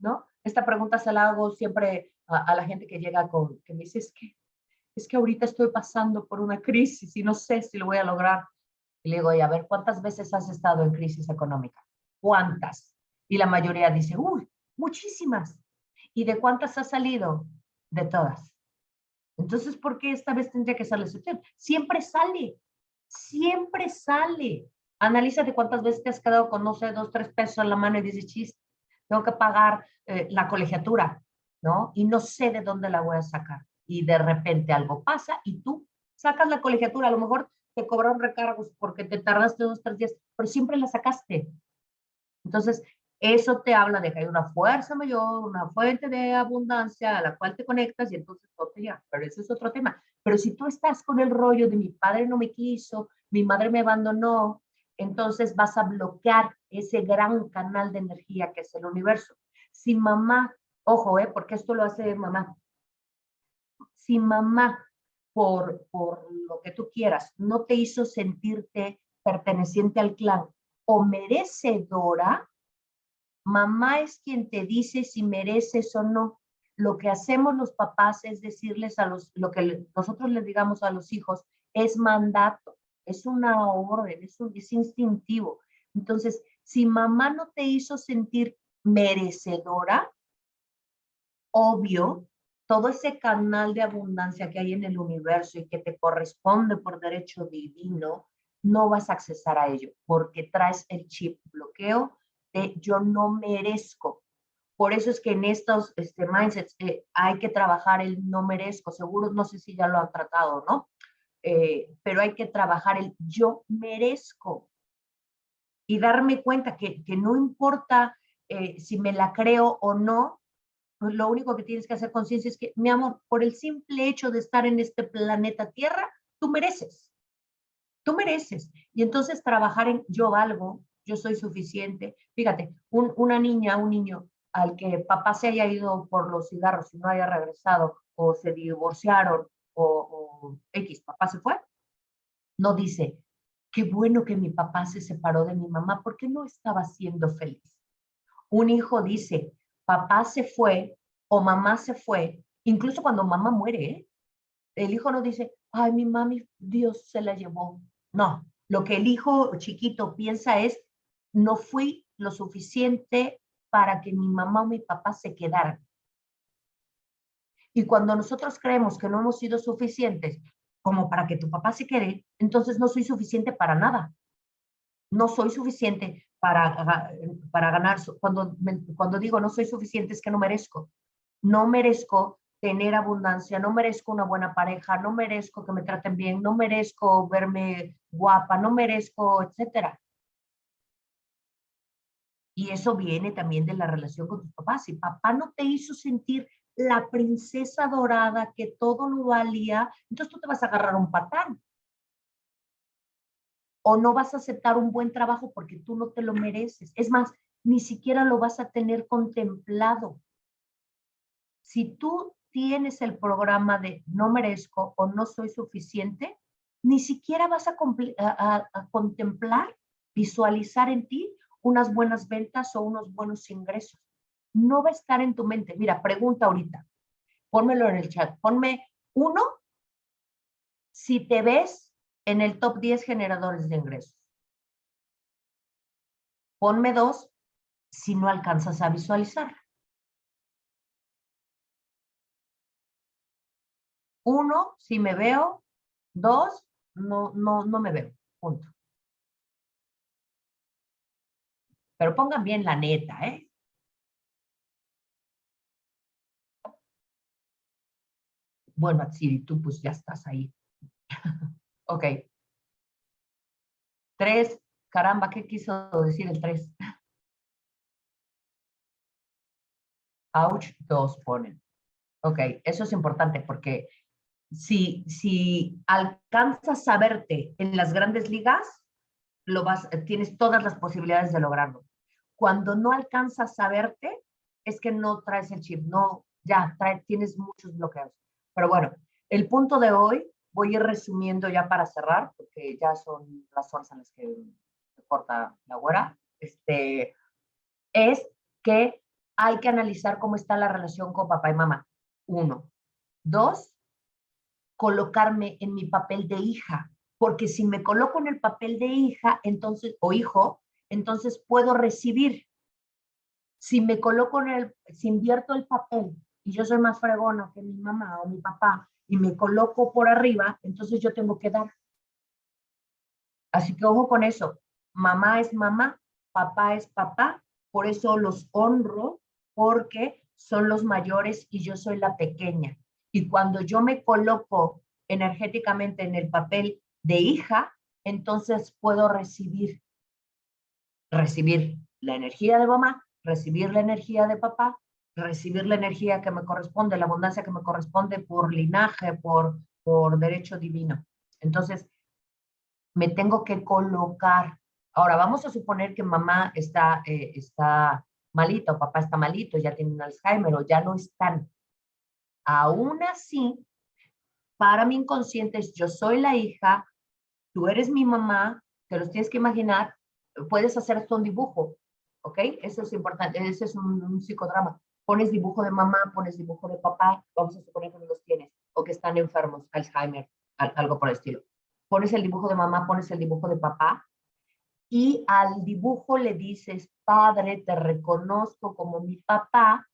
S2: ¿no? Esta pregunta se la hago siempre a la gente que llega que me dice, es que ahorita estoy pasando por una crisis y no sé si lo voy a lograr. Y le digo, a ver, ¿cuántas veces has estado en crisis económica? ¿Cuántas? Y la mayoría dice, uy, muchísimas. ¿Y de cuántas has salido? De todas. Entonces, ¿por qué esta vez tendría que ser la excepción? Siempre sale, siempre sale. Analízate cuántas veces te has quedado con, no sé, 2, 3 pesos en la mano y dices, chis, tengo que pagar la colegiatura, ¿no? Y no sé de dónde la voy a sacar. Y de repente algo pasa y tú sacas la colegiatura. A lo mejor te cobraron recargos porque te tardaste 2, 3 días, pero siempre la sacaste. Entonces, eso te habla de que hay una fuerza mayor, una fuente de abundancia a la cual te conectas y entonces todo te llega. Pero eso es otro tema. Pero si tú estás con el rollo de mi padre no me quiso, mi madre me abandonó, entonces vas a bloquear ese gran canal de energía que es el universo. Si mamá, ojo, porque esto lo hace mamá, si mamá, por lo que tú quieras, no te hizo sentirte perteneciente al clan o merecedora, mamá es quien te dice si mereces o no. lo que hacemos los papás es decirles lo que nosotros les digamos a los hijos es mandato, es una orden, es instintivo. Entonces, si mamá no te hizo sentir merecedora, obvio, todo ese canal de abundancia que hay en el universo y que te corresponde por derecho divino, no vas a accesar a ello, porque traes el chip bloqueo de yo no merezco. Por eso es que en estos mindsets hay que trabajar el no merezco. Seguro, no sé si ya lo han tratado, ¿no? Pero hay que trabajar el yo merezco y darme cuenta que no importa si me la creo o no, pues lo único que tienes que hacer conciencia es que, mi amor, por el simple hecho de estar en este planeta Tierra, tú mereces. Tú mereces. Y entonces trabajar en yo valgo, yo soy suficiente. Fíjate, una niña, un niño al que papá se haya ido por los cigarros y no haya regresado, o se divorciaron, o X, papá se fue, no dice, qué bueno que mi papá se separó de mi mamá porque no estaba siendo feliz. Un hijo dice, papá se fue o mamá se fue, incluso cuando mamá muere, ¿eh? El hijo no dice, ay, mi mami, Dios se la llevó. No, lo que el hijo chiquito piensa es, no fui lo suficiente para que mi mamá o mi papá se quedaran. Y cuando nosotros creemos que no hemos sido suficientes como para que tu papá se quede, entonces no soy suficiente para nada. No soy suficiente para ganar. Cuando digo no soy suficiente es que no merezco. No merezco tener abundancia, no merezco una buena pareja, no merezco que me traten bien, no merezco verme guapa, no merezco, etcétera. Y eso viene también de la relación con tus papás. Si papá no te hizo sentir la princesa dorada que todo lo valía, entonces tú te vas a agarrar un patán. O no vas a aceptar un buen trabajo porque tú no te lo mereces. Es más, ni siquiera lo vas a tener contemplado. Si tú tienes el programa de no merezco o no soy suficiente, ni siquiera vas a contemplar, visualizar en ti unas buenas ventas o unos buenos ingresos. No va a estar en tu mente. Mira, pregunta ahorita. Pónmelo en el chat. Ponme 1 si te ves en el top 10 generadores de ingresos. Ponme 2 si no alcanzas a visualizar. 1, si me veo. 2, no me veo. Punto. Pero pongan bien la neta, ¿eh? Bueno, Atsiri, tú pues ya estás ahí. Ok. 3, caramba, ¿qué quiso decir el 3? Ouch, 2 ponen. Ok, eso es importante porque si alcanzas a verte en las grandes ligas, tienes todas las posibilidades de lograrlo. Cuando no alcanzas a verte, es que no traes el chip, no, ya tienes muchos bloqueos. Pero bueno, el punto de hoy, voy a ir resumiendo ya para cerrar, porque ya son las horas en las que se corta la hora, es que hay que analizar cómo está la relación con papá y mamá. 1. 2, colocarme en mi papel de hija, porque si me coloco en el papel de hija, entonces, o hijo, entonces puedo recibir. Si me coloco si invierto el papel y yo soy más fregona que mi mamá o mi papá y me coloco por arriba, entonces yo tengo que dar. Así que ojo con eso. Mamá es mamá, papá es papá, por eso los honro, porque son los mayores y yo soy la pequeña. Y cuando yo me coloco energéticamente en el papel de hija, entonces puedo recibir la energía de mamá, recibir la energía de papá, recibir la energía que me corresponde, la abundancia que me corresponde por linaje, por derecho divino. Entonces, me tengo que colocar. Ahora, vamos a suponer que mamá está malita o papá está malito, ya tiene un Alzheimer o ya no están. Aún así, para mi inconsciente, yo soy la hija, tú eres mi mamá, te los tienes que imaginar, puedes hacer esto un dibujo, ¿ok? Eso es importante, ese es un psicodrama. Pones dibujo de mamá, pones dibujo de papá, vamos a suponer que no los tienes, o que están enfermos, Alzheimer, algo por el estilo. Pones el dibujo de mamá, pones el dibujo de papá, y al dibujo le dices, padre, te reconozco como mi papá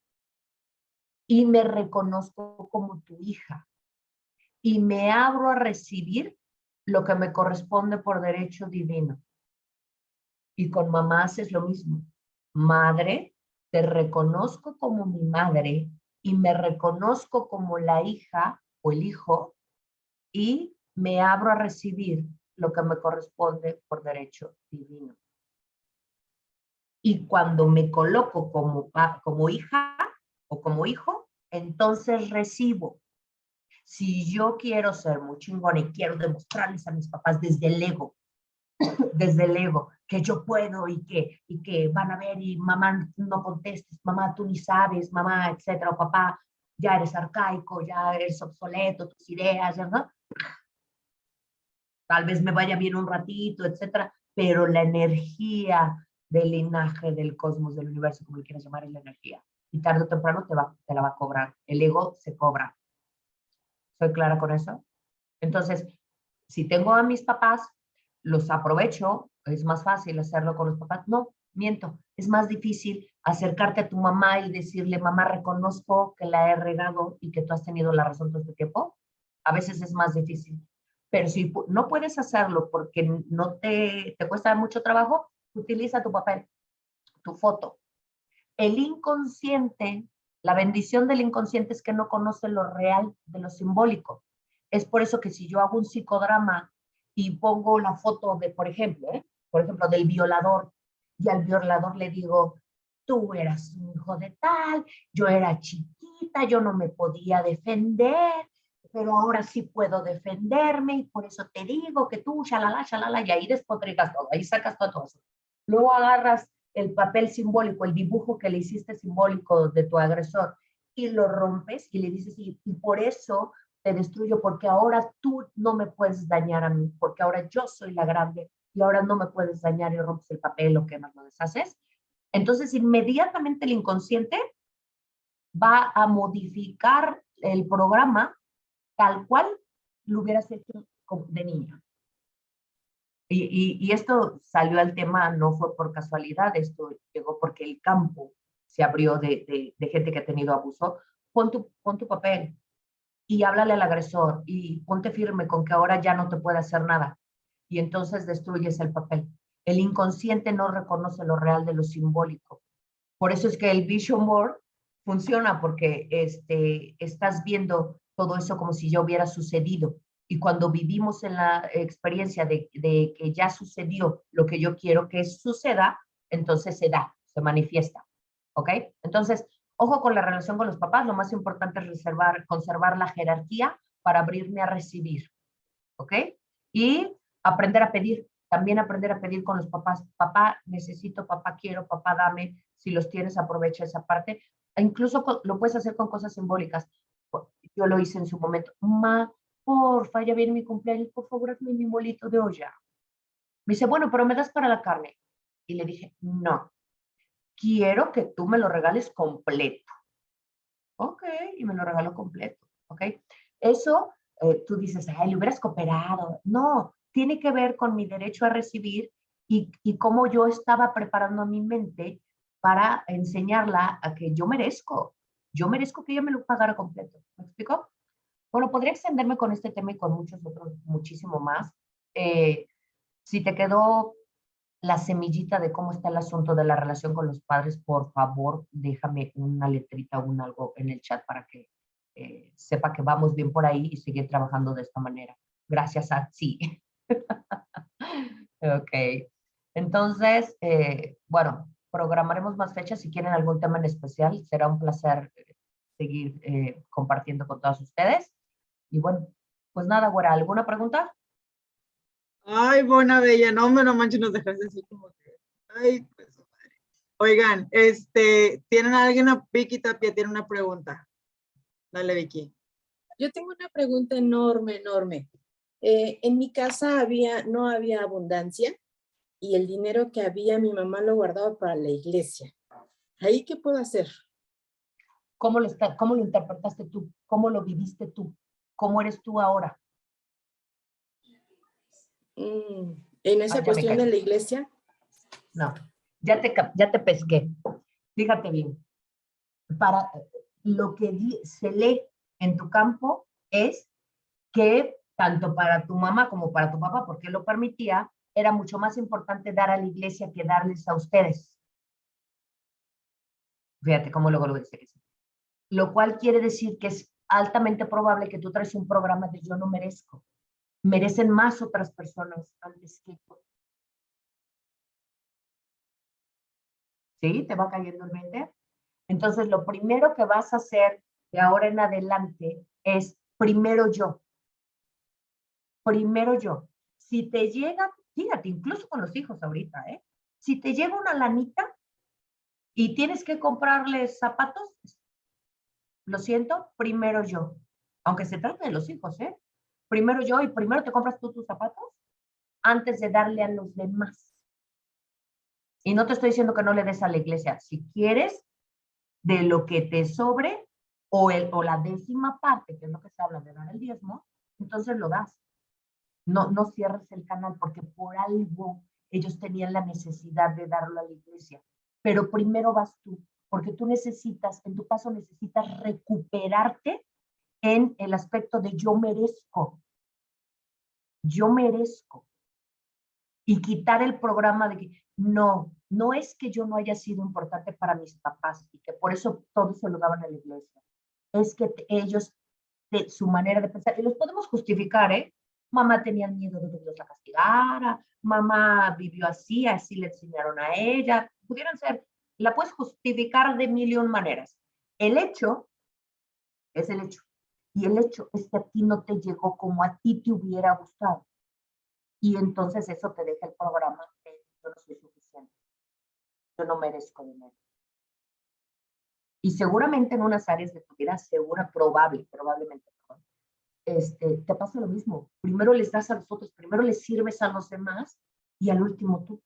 S2: y me reconozco como tu hija. Y me abro a recibir lo que me corresponde por derecho divino. Y con mamá haces lo mismo. Madre, te reconozco como mi madre y me reconozco como la hija o el hijo y me abro a recibir lo que me corresponde por derecho divino. Y cuando me coloco como hija o como hijo, entonces recibo. Si yo quiero ser muy chingona y quiero demostrarles a mis papás desde el ego, que yo puedo y que van a ver y mamá no contestes, mamá tú ni sabes, mamá, etcétera, o papá ya eres arcaico, ya eres obsoleto, tus ideas, ¿no? Tal vez me vaya bien un ratito, etcétera, pero la energía del linaje del cosmos, del universo, como le quieras llamar, es la energía. Y tarde o temprano te la va a cobrar. El ego se cobra. ¿Soy clara con eso? Entonces, si tengo a mis papás, los aprovecho, es más fácil hacerlo con los papás. No, miento, es más difícil acercarte a tu mamá y decirle, mamá, reconozco que la he regado y que tú has tenido la razón todo este tiempo. A veces es más difícil. Pero si no puedes hacerlo porque no te cuesta mucho trabajo, utiliza tu papel, tu foto. El inconsciente, la bendición del inconsciente es que no conoce lo real de lo simbólico. Es por eso que si yo hago un psicodrama y pongo la foto de, por ejemplo, del violador, y al violador le digo, tú eras un hijo de tal, yo era chiquita, yo no me podía defender, pero ahora sí puedo defenderme y por eso te digo que tú, shalala, y ahí despotricas todo, ahí sacas todo eso. Luego agarras el papel simbólico, el dibujo que le hiciste simbólico de tu agresor y lo rompes y le dices, y por eso te destruyo, porque ahora tú no me puedes dañar a mí, porque ahora yo soy la grande y ahora no me puedes dañar y rompes el papel o quemas, lo deshaces. Entonces, inmediatamente el inconsciente va a modificar el programa tal cual lo hubieras hecho de niña. Y esto salió al tema, no fue por casualidad, esto llegó porque el campo se abrió de gente que ha tenido abuso. Pon tu papel y háblale al agresor y ponte firme con que ahora ya no te puede hacer nada. Y entonces destruyes el papel. El inconsciente no reconoce lo real de lo simbólico. Por eso es que el vision board funciona, porque estás viendo todo eso como si ya hubiera sucedido. Y cuando vivimos en la experiencia de que ya sucedió lo que yo quiero que suceda, entonces se da, se manifiesta. ¿Ok? Entonces, ojo con la relación con los papás. Lo más importante es conservar la jerarquía para abrirme a recibir. ¿Ok? Y aprender a pedir. También aprender a pedir con los papás. Papá, necesito, papá, quiero, papá, dame. Si los tienes, aprovecha esa parte. E incluso lo puedes hacer con cosas simbólicas. Yo lo hice en su momento. Ma, porfa, ya viene mi cumpleaños, por favor, hazme mi bolito de olla. Me dice, bueno, pero me das para la carne. Y le dije, no, quiero que tú me lo regales completo. Ok, y me lo regaló completo. Ok, eso tú dices, ay, le hubieras cooperado. No, tiene que ver con mi derecho a recibir y cómo yo estaba preparando mi mente para enseñarla a que yo merezco que ella me lo pagara completo. ¿Me explico? Bueno, podría extenderme con este tema y con muchos otros, muchísimo más. Eh, si te quedó la semillita de cómo está el asunto de la relación con los padres, por favor, déjame una letrita o un algo en el chat para que sepa que vamos bien por ahí y seguir trabajando de esta manera. Gracias a sí. Ok. Entonces, bueno, programaremos más fechas. Si quieren algún tema en especial, será un placer seguir compartiendo con todos ustedes. Y bueno, pues nada, güera, ¿alguna pregunta?
S1: Ay, Bona Bella, no, no manches, nos dejaste así como que, ay, pues, madre. Oigan, ¿tienen alguien? Vicky Tapia tiene una pregunta. Dale, Vicky.
S3: Yo tengo una pregunta enorme, enorme. En mi casa no había abundancia y el dinero que había mi mamá lo guardaba para la iglesia. ¿Ahí qué puedo hacer?
S2: ¿Cómo lo interpretaste tú? ¿Cómo lo viviste tú? ¿Cómo eres tú ahora?
S3: En esa
S2: ya me
S3: cuestión de
S2: callé.
S3: la iglesia,
S2: No, ya te pesqué. Fíjate bien. Para lo que se lee en tu campo es que tanto para tu mamá como para tu papá, porque lo permitía, era mucho más importante dar a la iglesia que darles a ustedes. Fíjate cómo luego lo dice. Lo cual quiere decir que es altamente probable que tú traes un programa de yo no merezco. Merecen más otras personas antes que tú. ¿Sí? ¿Te va cayendo el 20? Entonces, lo primero que vas a hacer de ahora en adelante es primero yo. Primero yo. Si te llega, fíjate, incluso con los hijos ahorita, ¿eh? Si te llega una lanita y tienes que comprarles zapatos, lo siento, primero yo. Aunque se trate de los hijos, ¿eh? Primero yo y primero te compras tú tus zapatos antes de darle a los demás. Y no te estoy diciendo que no le des a la iglesia. Si quieres, de lo que te sobre o la 10ª parte, que es lo que se habla de dar el diezmo, entonces lo das. No cierres el canal porque por algo ellos tenían la necesidad de darlo a la iglesia. Pero primero vas tú, porque tú necesitas, en tu caso necesitas recuperarte en el aspecto de yo merezco. Yo merezco. Y quitar el programa de que no es que yo no haya sido importante para mis papás y que por eso todos se lo daban a la iglesia. Es que ellos, de su manera de pensar, y los podemos justificar, ¿eh? Mamá tenía miedo de que Dios la castigara, mamá vivió así le enseñaron a ella. Pudieran ser, la puedes justificar de 1,000,000 maneras. El hecho es el hecho. Y el hecho es que a ti no te llegó como a ti te hubiera gustado. Y entonces eso te deja el programa de yo no soy suficiente, yo no merezco dinero. Y seguramente en unas áreas de tu vida, probablemente, te pasa lo mismo. Primero les das a los otros, primero les sirves a los demás y al último tú.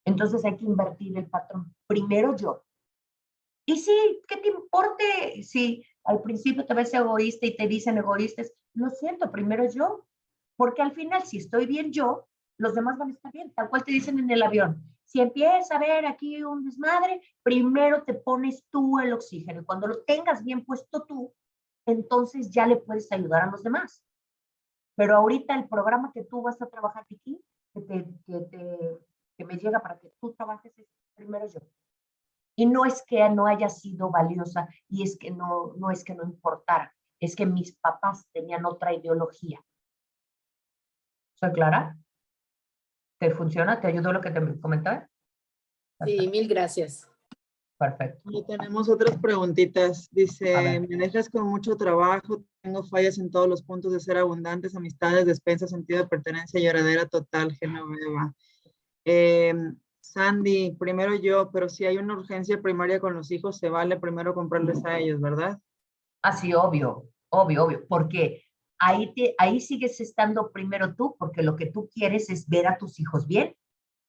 S2: Entonces hay que invertir el patrón. Primero yo. Y sí, ¿qué te importe si al principio te ves egoísta y te dicen egoístas? Lo siento, primero yo. Porque al final, si estoy bien yo, los demás van a estar bien. Tal cual te dicen en el avión. Si empieza a haber aquí un desmadre, primero te pones tú el oxígeno. Y cuando lo tengas bien puesto tú, entonces ya le puedes ayudar a los demás. Pero ahorita el programa que tú vas a trabajar aquí, que me llega para que tú trabajes, es primero yo. Y no es que no haya sido valiosa y es que no es que no importara. Es que mis papás tenían otra ideología. ¿Soy clara? ¿Te funciona? ¿Te ayudó lo que te comentaba?
S3: sí, 1000 gracias.
S2: Perfecto.
S1: Y tenemos otras preguntitas.
S2: A
S1: Dice,
S2: ver.
S1: me dejas con mucho trabajo, tengo fallas en todos los puntos de ser abundantes, amistades, despensa, sentido de pertenencia, lloradera total, Genoveva. Sandy, primero yo, pero si hay una urgencia primaria con los hijos, se vale primero comprarles a ellos, ¿verdad?
S2: Así, obvio, porque ahí sigues estando primero tú, porque lo que tú quieres es ver a tus hijos bien,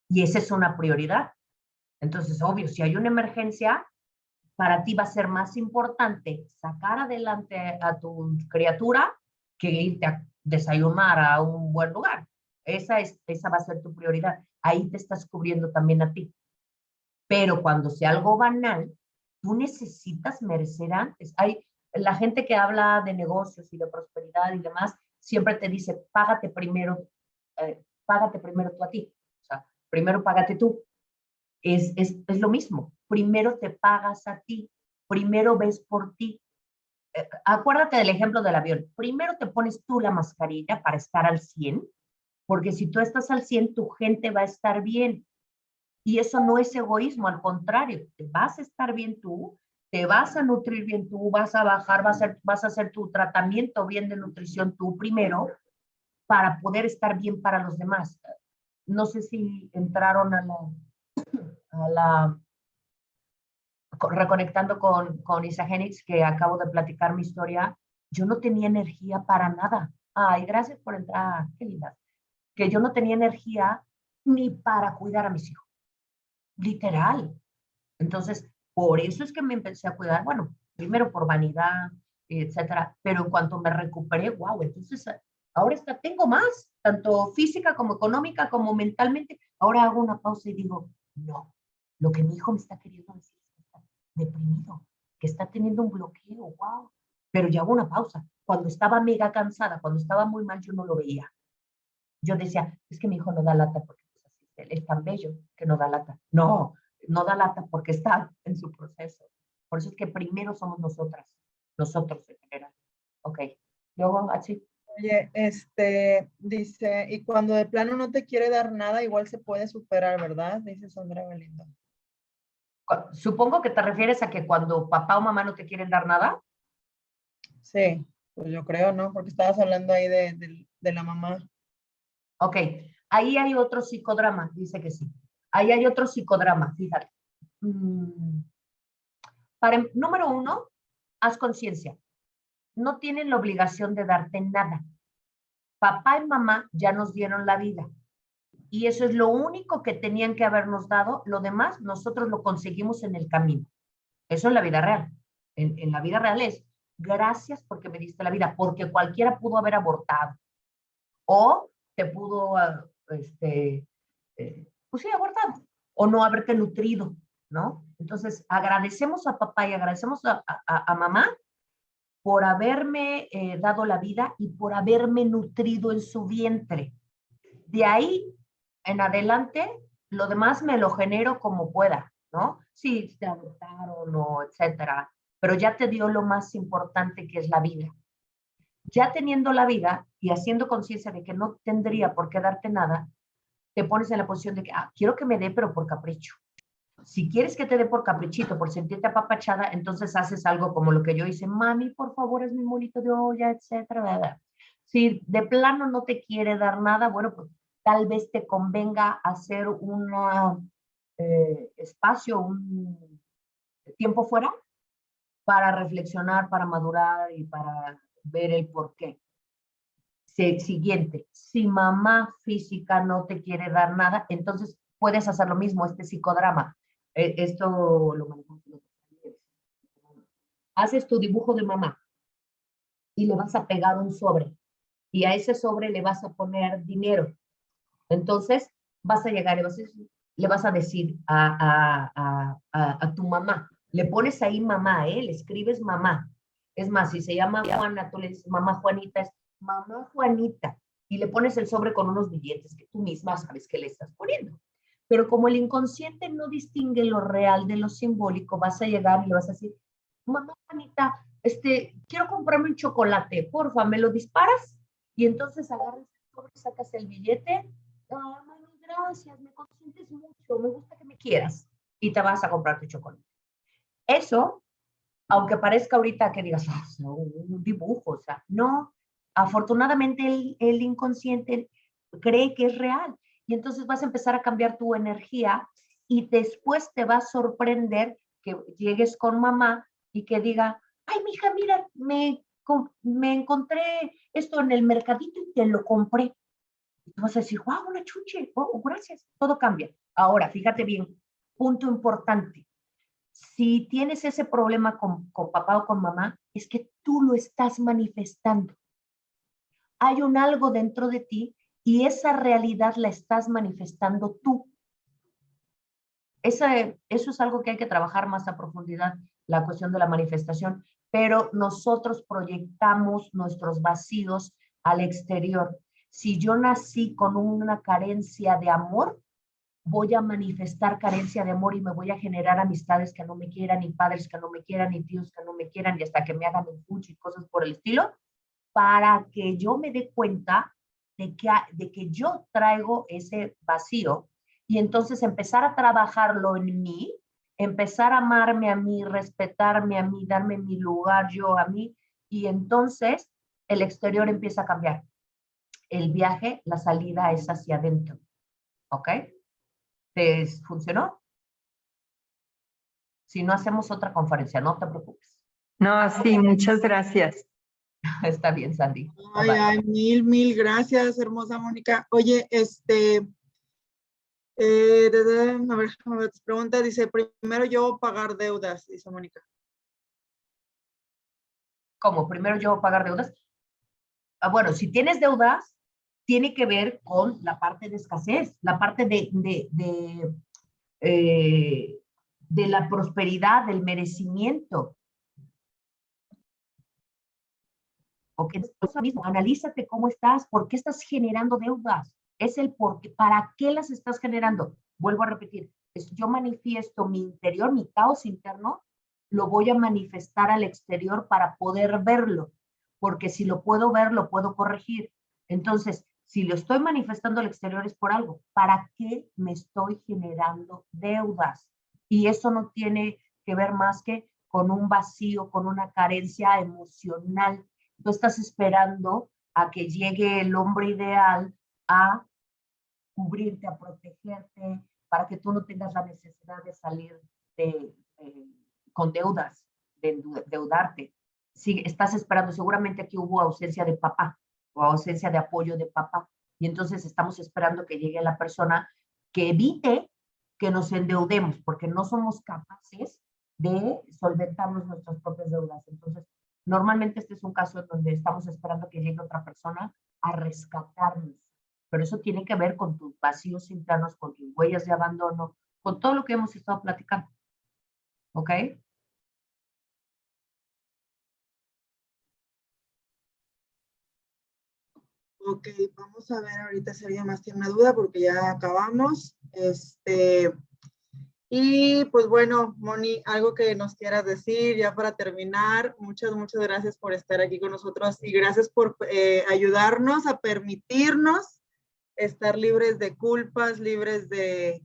S2: y esa es una prioridad. Entonces, obvio, si hay una emergencia, para ti va a ser más importante sacar adelante a tu criatura que irte a desayunar a un buen lugar. Esa va a ser tu prioridad. Ahí te estás cubriendo también a ti. Pero cuando sea algo banal, tú necesitas merecer antes. La gente que habla de negocios y de prosperidad y demás, siempre te dice, págate primero tú a ti. O sea, primero págate tú. Es lo mismo. Primero te pagas a ti. Primero ves por ti. Acuérdate del ejemplo del avión. Primero te pones tú la mascarilla para estar al 100, porque si tú estás al 100, tu gente va a estar bien. Y eso no es egoísmo, al contrario, te vas a estar bien tú, te vas a nutrir bien tú, vas a bajar, vas a hacer tu tratamiento bien de nutrición tú primero para poder estar bien para los demás. No sé si entraron reconectando con Isagenix, que acabo de platicar mi historia. Yo no tenía energía para nada. Ay, gracias por entrar, qué linda. Que yo no tenía energía ni para cuidar a mis hijos. Literal. Entonces, Por eso es que me empecé a cuidar, bueno, primero por vanidad, etcétera, pero en cuanto me recuperé, wow, entonces ahora tengo más, tanto física como económica como mentalmente. Ahora hago una pausa y digo, no, lo que mi hijo me está queriendo decir es que está deprimido, que está teniendo un bloqueo, wow. Pero ya hago una pausa. Cuando estaba mega cansada, cuando estaba muy mal, yo no lo veía. Yo decía, es que mi hijo no da lata porque él es tan bello que no da lata. No, no da lata porque está en su proceso. Por eso es que primero somos nosotros en general. Ok, luego así.
S1: Oye, dice, y cuando de plano no te quiere dar nada, igual se puede superar, ¿verdad? Dice Sandra Galindo.
S2: Supongo que te refieres a que cuando papá o mamá no te quieren dar nada.
S1: Sí, pues yo creo, ¿no? Porque estabas hablando ahí de la mamá.
S2: Ok, ahí hay otro psicodrama, dice que sí. Ahí hay otro psicodrama, fíjate. Número 1, haz conciencia. No tienen la obligación de darte nada. Papá y mamá ya nos dieron la vida. Y eso es lo único que tenían que habernos dado. Lo demás, nosotros lo conseguimos en el camino. Eso en la vida real. En la vida real es, gracias porque me diste la vida, porque cualquiera pudo haber abortado. O te pudo, pues sí, abortado. O no haberte nutrido, ¿no? Entonces, agradecemos a papá y agradecemos a mamá por haberme dado la vida y por haberme nutrido en su vientre. De ahí en adelante, lo demás me lo genero como pueda, ¿no? Sí, te adoptaron o etcétera, pero ya te dio lo más importante que es la vida. Ya teniendo la vida y haciendo conciencia de que no tendría por qué darte nada, te pones en la posición de que, quiero que me dé, pero por capricho. Si quieres que te dé por caprichito, por sentirte apapachada, entonces haces algo como lo que yo hice, mami, por favor, es mi monito de olla, etcétera, ¿verdad? Si de plano no te quiere dar nada, bueno, pues tal vez te convenga hacer un espacio, un tiempo fuera para reflexionar, para madurar y para ver el por qué. Siguiente, si mamá física no te quiere dar nada, entonces puedes hacer lo mismo, este psicodrama. Esto lo manejamos en otros talleres. Haces tu dibujo de mamá y le vas a pegar un sobre y a ese sobre le vas a poner dinero. Entonces vas a llegar y le vas a decir a tu mamá, le pones ahí mamá, le escribes mamá. Es más, si se llama Juana, tú le dices mamá Juanita, es mamá Juanita, y le pones el sobre con unos billetes que tú misma sabes que le estás poniendo. Pero como el inconsciente no distingue lo real de lo simbólico, vas a llegar y le vas a decir, mamá Juanita, quiero comprarme un chocolate, porfa, ¿me lo disparas? Y entonces agarras el sobre, sacas el billete, mami, gracias, me consientes mucho, me gusta que me quieras, y te vas a comprar tu chocolate. Eso, aunque parezca ahorita que digas, un dibujo, o sea, no, afortunadamente el inconsciente cree que es real, y entonces vas a empezar a cambiar tu energía, y después te va a sorprender que llegues con mamá y que diga, ay, mija, mira, me encontré esto en el mercadito y te lo compré. Y tú vas a decir, wow, una chuche, gracias, todo cambia. Ahora, fíjate bien, punto importante. Si tienes ese problema con papá o con mamá, es que tú lo estás manifestando. Hay un algo dentro de ti y esa realidad la estás manifestando tú. Eso es algo que hay que trabajar más a profundidad, la cuestión de la manifestación, pero nosotros proyectamos nuestros vacíos al exterior. Si yo nací con una carencia de amor, voy a manifestar carencia de amor y me voy a generar amistades que no me quieran, ni padres que no me quieran, ni tíos que no me quieran, y hasta que me hagan un fuchi y cosas por el estilo, para que yo me dé cuenta de que yo traigo ese vacío y entonces empezar a trabajarlo en mí, empezar a amarme a mí, respetarme a mí, darme mi lugar yo a mí, y entonces el exterior empieza a cambiar. El viaje, la salida es hacia adentro. ¿Ok? ¿Te funcionó? Si no, hacemos otra conferencia, no te preocupes.
S4: No, sí, muchas gracias.
S2: Está bien, Sandy.
S1: Ay, ay, mil gracias, hermosa Mónica. Oye, A ver, tus preguntas. Dice, primero yo pagar deudas, dice Mónica.
S2: ¿Cómo? Primero yo pagar deudas. Bueno, si tienes deudas, tiene que ver con la parte de escasez, la parte de la prosperidad, del merecimiento. ¿Ok? Eso mismo, analízate cómo estás, por qué estás generando deudas. Es el por qué, para qué las estás generando. Vuelvo a repetir, yo manifiesto mi interior, mi caos interno, lo voy a manifestar al exterior para poder verlo, porque si lo puedo ver, lo puedo corregir. Entonces, si lo estoy manifestando al exterior es por algo. ¿Para qué me estoy generando deudas? Y eso no tiene que ver más que con un vacío, con una carencia emocional. Tú estás esperando a que llegue el hombre ideal a cubrirte, a protegerte, para que tú no tengas la necesidad de salir con deudas, de endeudarte. Sí, estás esperando, seguramente aquí hubo ausencia de papá o ausencia de apoyo de papá, y entonces estamos esperando que llegue la persona que evite que nos endeudemos, porque no somos capaces de solventarnos nuestras propias deudas. Entonces, normalmente este es un caso en donde estamos esperando que llegue otra persona a rescatarnos. Pero eso tiene que ver con tus vacíos internos, con tus huellas de abandono, con todo lo que hemos estado platicando. ¿Ok?
S1: Ok, vamos a ver ahorita si alguien más tiene una duda porque ya acabamos. Y pues bueno, Moni, algo que nos quieras decir ya para terminar. Muchas gracias por estar aquí con nosotros y gracias por ayudarnos a permitirnos estar libres de culpas, libres de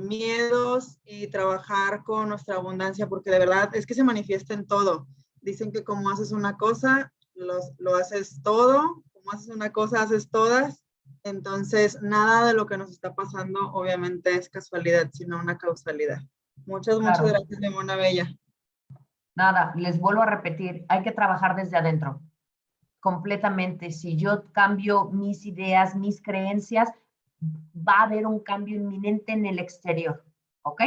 S1: miedos y trabajar con nuestra abundancia, porque de verdad es que se manifiesta en todo. Dicen que como haces una cosa, lo haces todo, como haces una cosa, haces todas. Entonces, nada de lo que nos está pasando obviamente es casualidad, sino una causalidad. Muchas gracias, mi mona bella.
S2: Nada, les vuelvo a repetir, hay que trabajar desde adentro, completamente. Si yo cambio mis ideas, mis creencias, va a haber un cambio inminente en el exterior, ¿ok?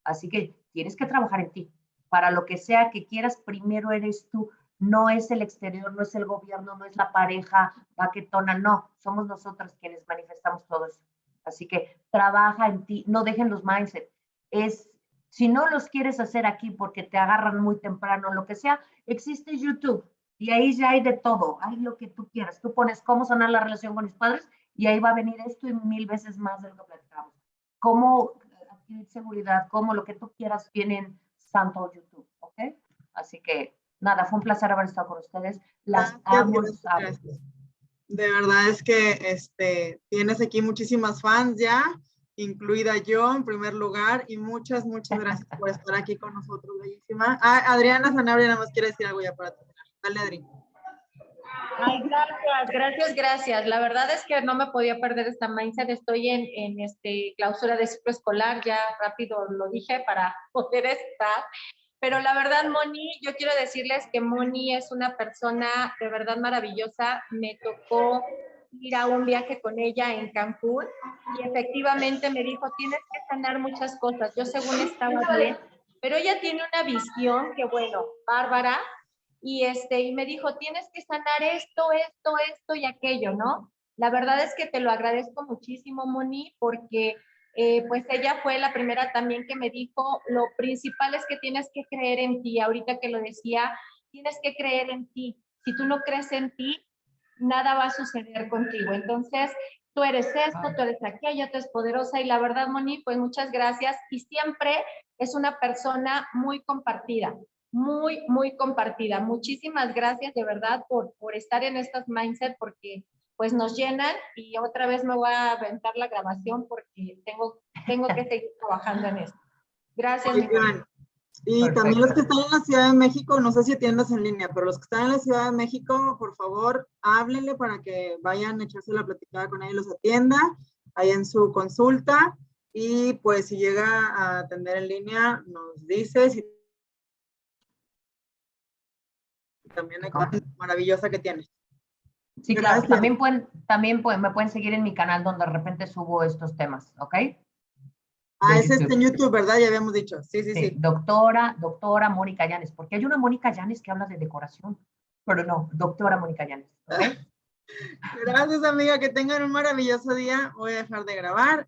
S2: Así que tienes que trabajar en ti. Para lo que sea que quieras, primero eres tú. No es el exterior, no es el gobierno, no es la pareja baquetona, no. Somos nosotros quienes manifestamos todo eso. Así que trabaja en ti, no dejen los mindset. Si no los quieres hacer aquí porque te agarran muy temprano, lo que sea, existe YouTube y ahí ya hay de todo, hay lo que tú quieras. Tú pones cómo sanar la relación con mis padres y ahí va a venir esto y 1000 veces más de lo que platicamos. Cómo adquirir seguridad, cómo lo que tú quieras viene en santo YouTube, ¿ok? Así que nada, fue un placer haber estado con ustedes. Las amo.
S1: Gracias. De verdad es que tienes aquí muchísimas fans ya, incluida yo en primer lugar, y muchas gracias por estar aquí con nosotros, bellísima. Adriana Sanabria nada más quiere decir algo ya para terminar. Dale, Adri.
S5: Ay, gracias. La verdad es que no me podía perder esta mindset. Estoy en clausura de ciclo escolar, ya rápido lo dije para poder estar. Pero la verdad, Moni, yo quiero decirles que Moni es una persona de verdad maravillosa. Me tocó ir a un viaje con ella en Cancún y efectivamente me dijo, tienes que sanar muchas cosas. Yo según estaba bien, pero ella tiene una visión que, bueno, bárbara. Y me dijo, tienes que sanar esto y aquello, ¿no? La verdad es que te lo agradezco muchísimo, Moni, porque pues ella fue la primera también que me dijo, lo principal es que tienes que creer en ti. Ahorita que lo decía, tienes que creer en ti. Si tú no crees en ti, nada va a suceder contigo. Entonces, tú eres esto, tú eres aquello, tú eres poderosa. Y la verdad, Moni, pues muchas gracias. Y siempre es una persona muy compartida. Muy compartida. Muchísimas gracias de verdad por estar en estas mindset porque pues nos llenan y otra vez me voy a aventar la grabación porque tengo que seguir trabajando en esto. Gracias.
S1: Y perfecto. También los que están en la Ciudad de México, no sé si atiendas en línea, pero los que están en la Ciudad de México, por favor, háblenle para que vayan a echarse la platicada con ella y los atienda ahí en su consulta. Y pues si llega a atender en línea, nos dice si también hay cosa maravillosa que tiene.
S2: Sí, claro.
S1: Gracias.
S2: Me pueden seguir en mi canal donde de repente subo estos temas, ¿ok?
S1: Ah,
S2: De
S1: es en
S2: YouTube.
S1: YouTube, ¿verdad? Ya habíamos dicho. Sí, sí,
S2: Sí,
S1: sí.
S2: doctora Mónica Llanes, porque hay una Mónica Llanes que habla de decoración, pero no, doctora Mónica Llanes, ¿ok?
S1: Gracias, amiga. Que tengan un maravilloso día. Voy a dejar de grabar.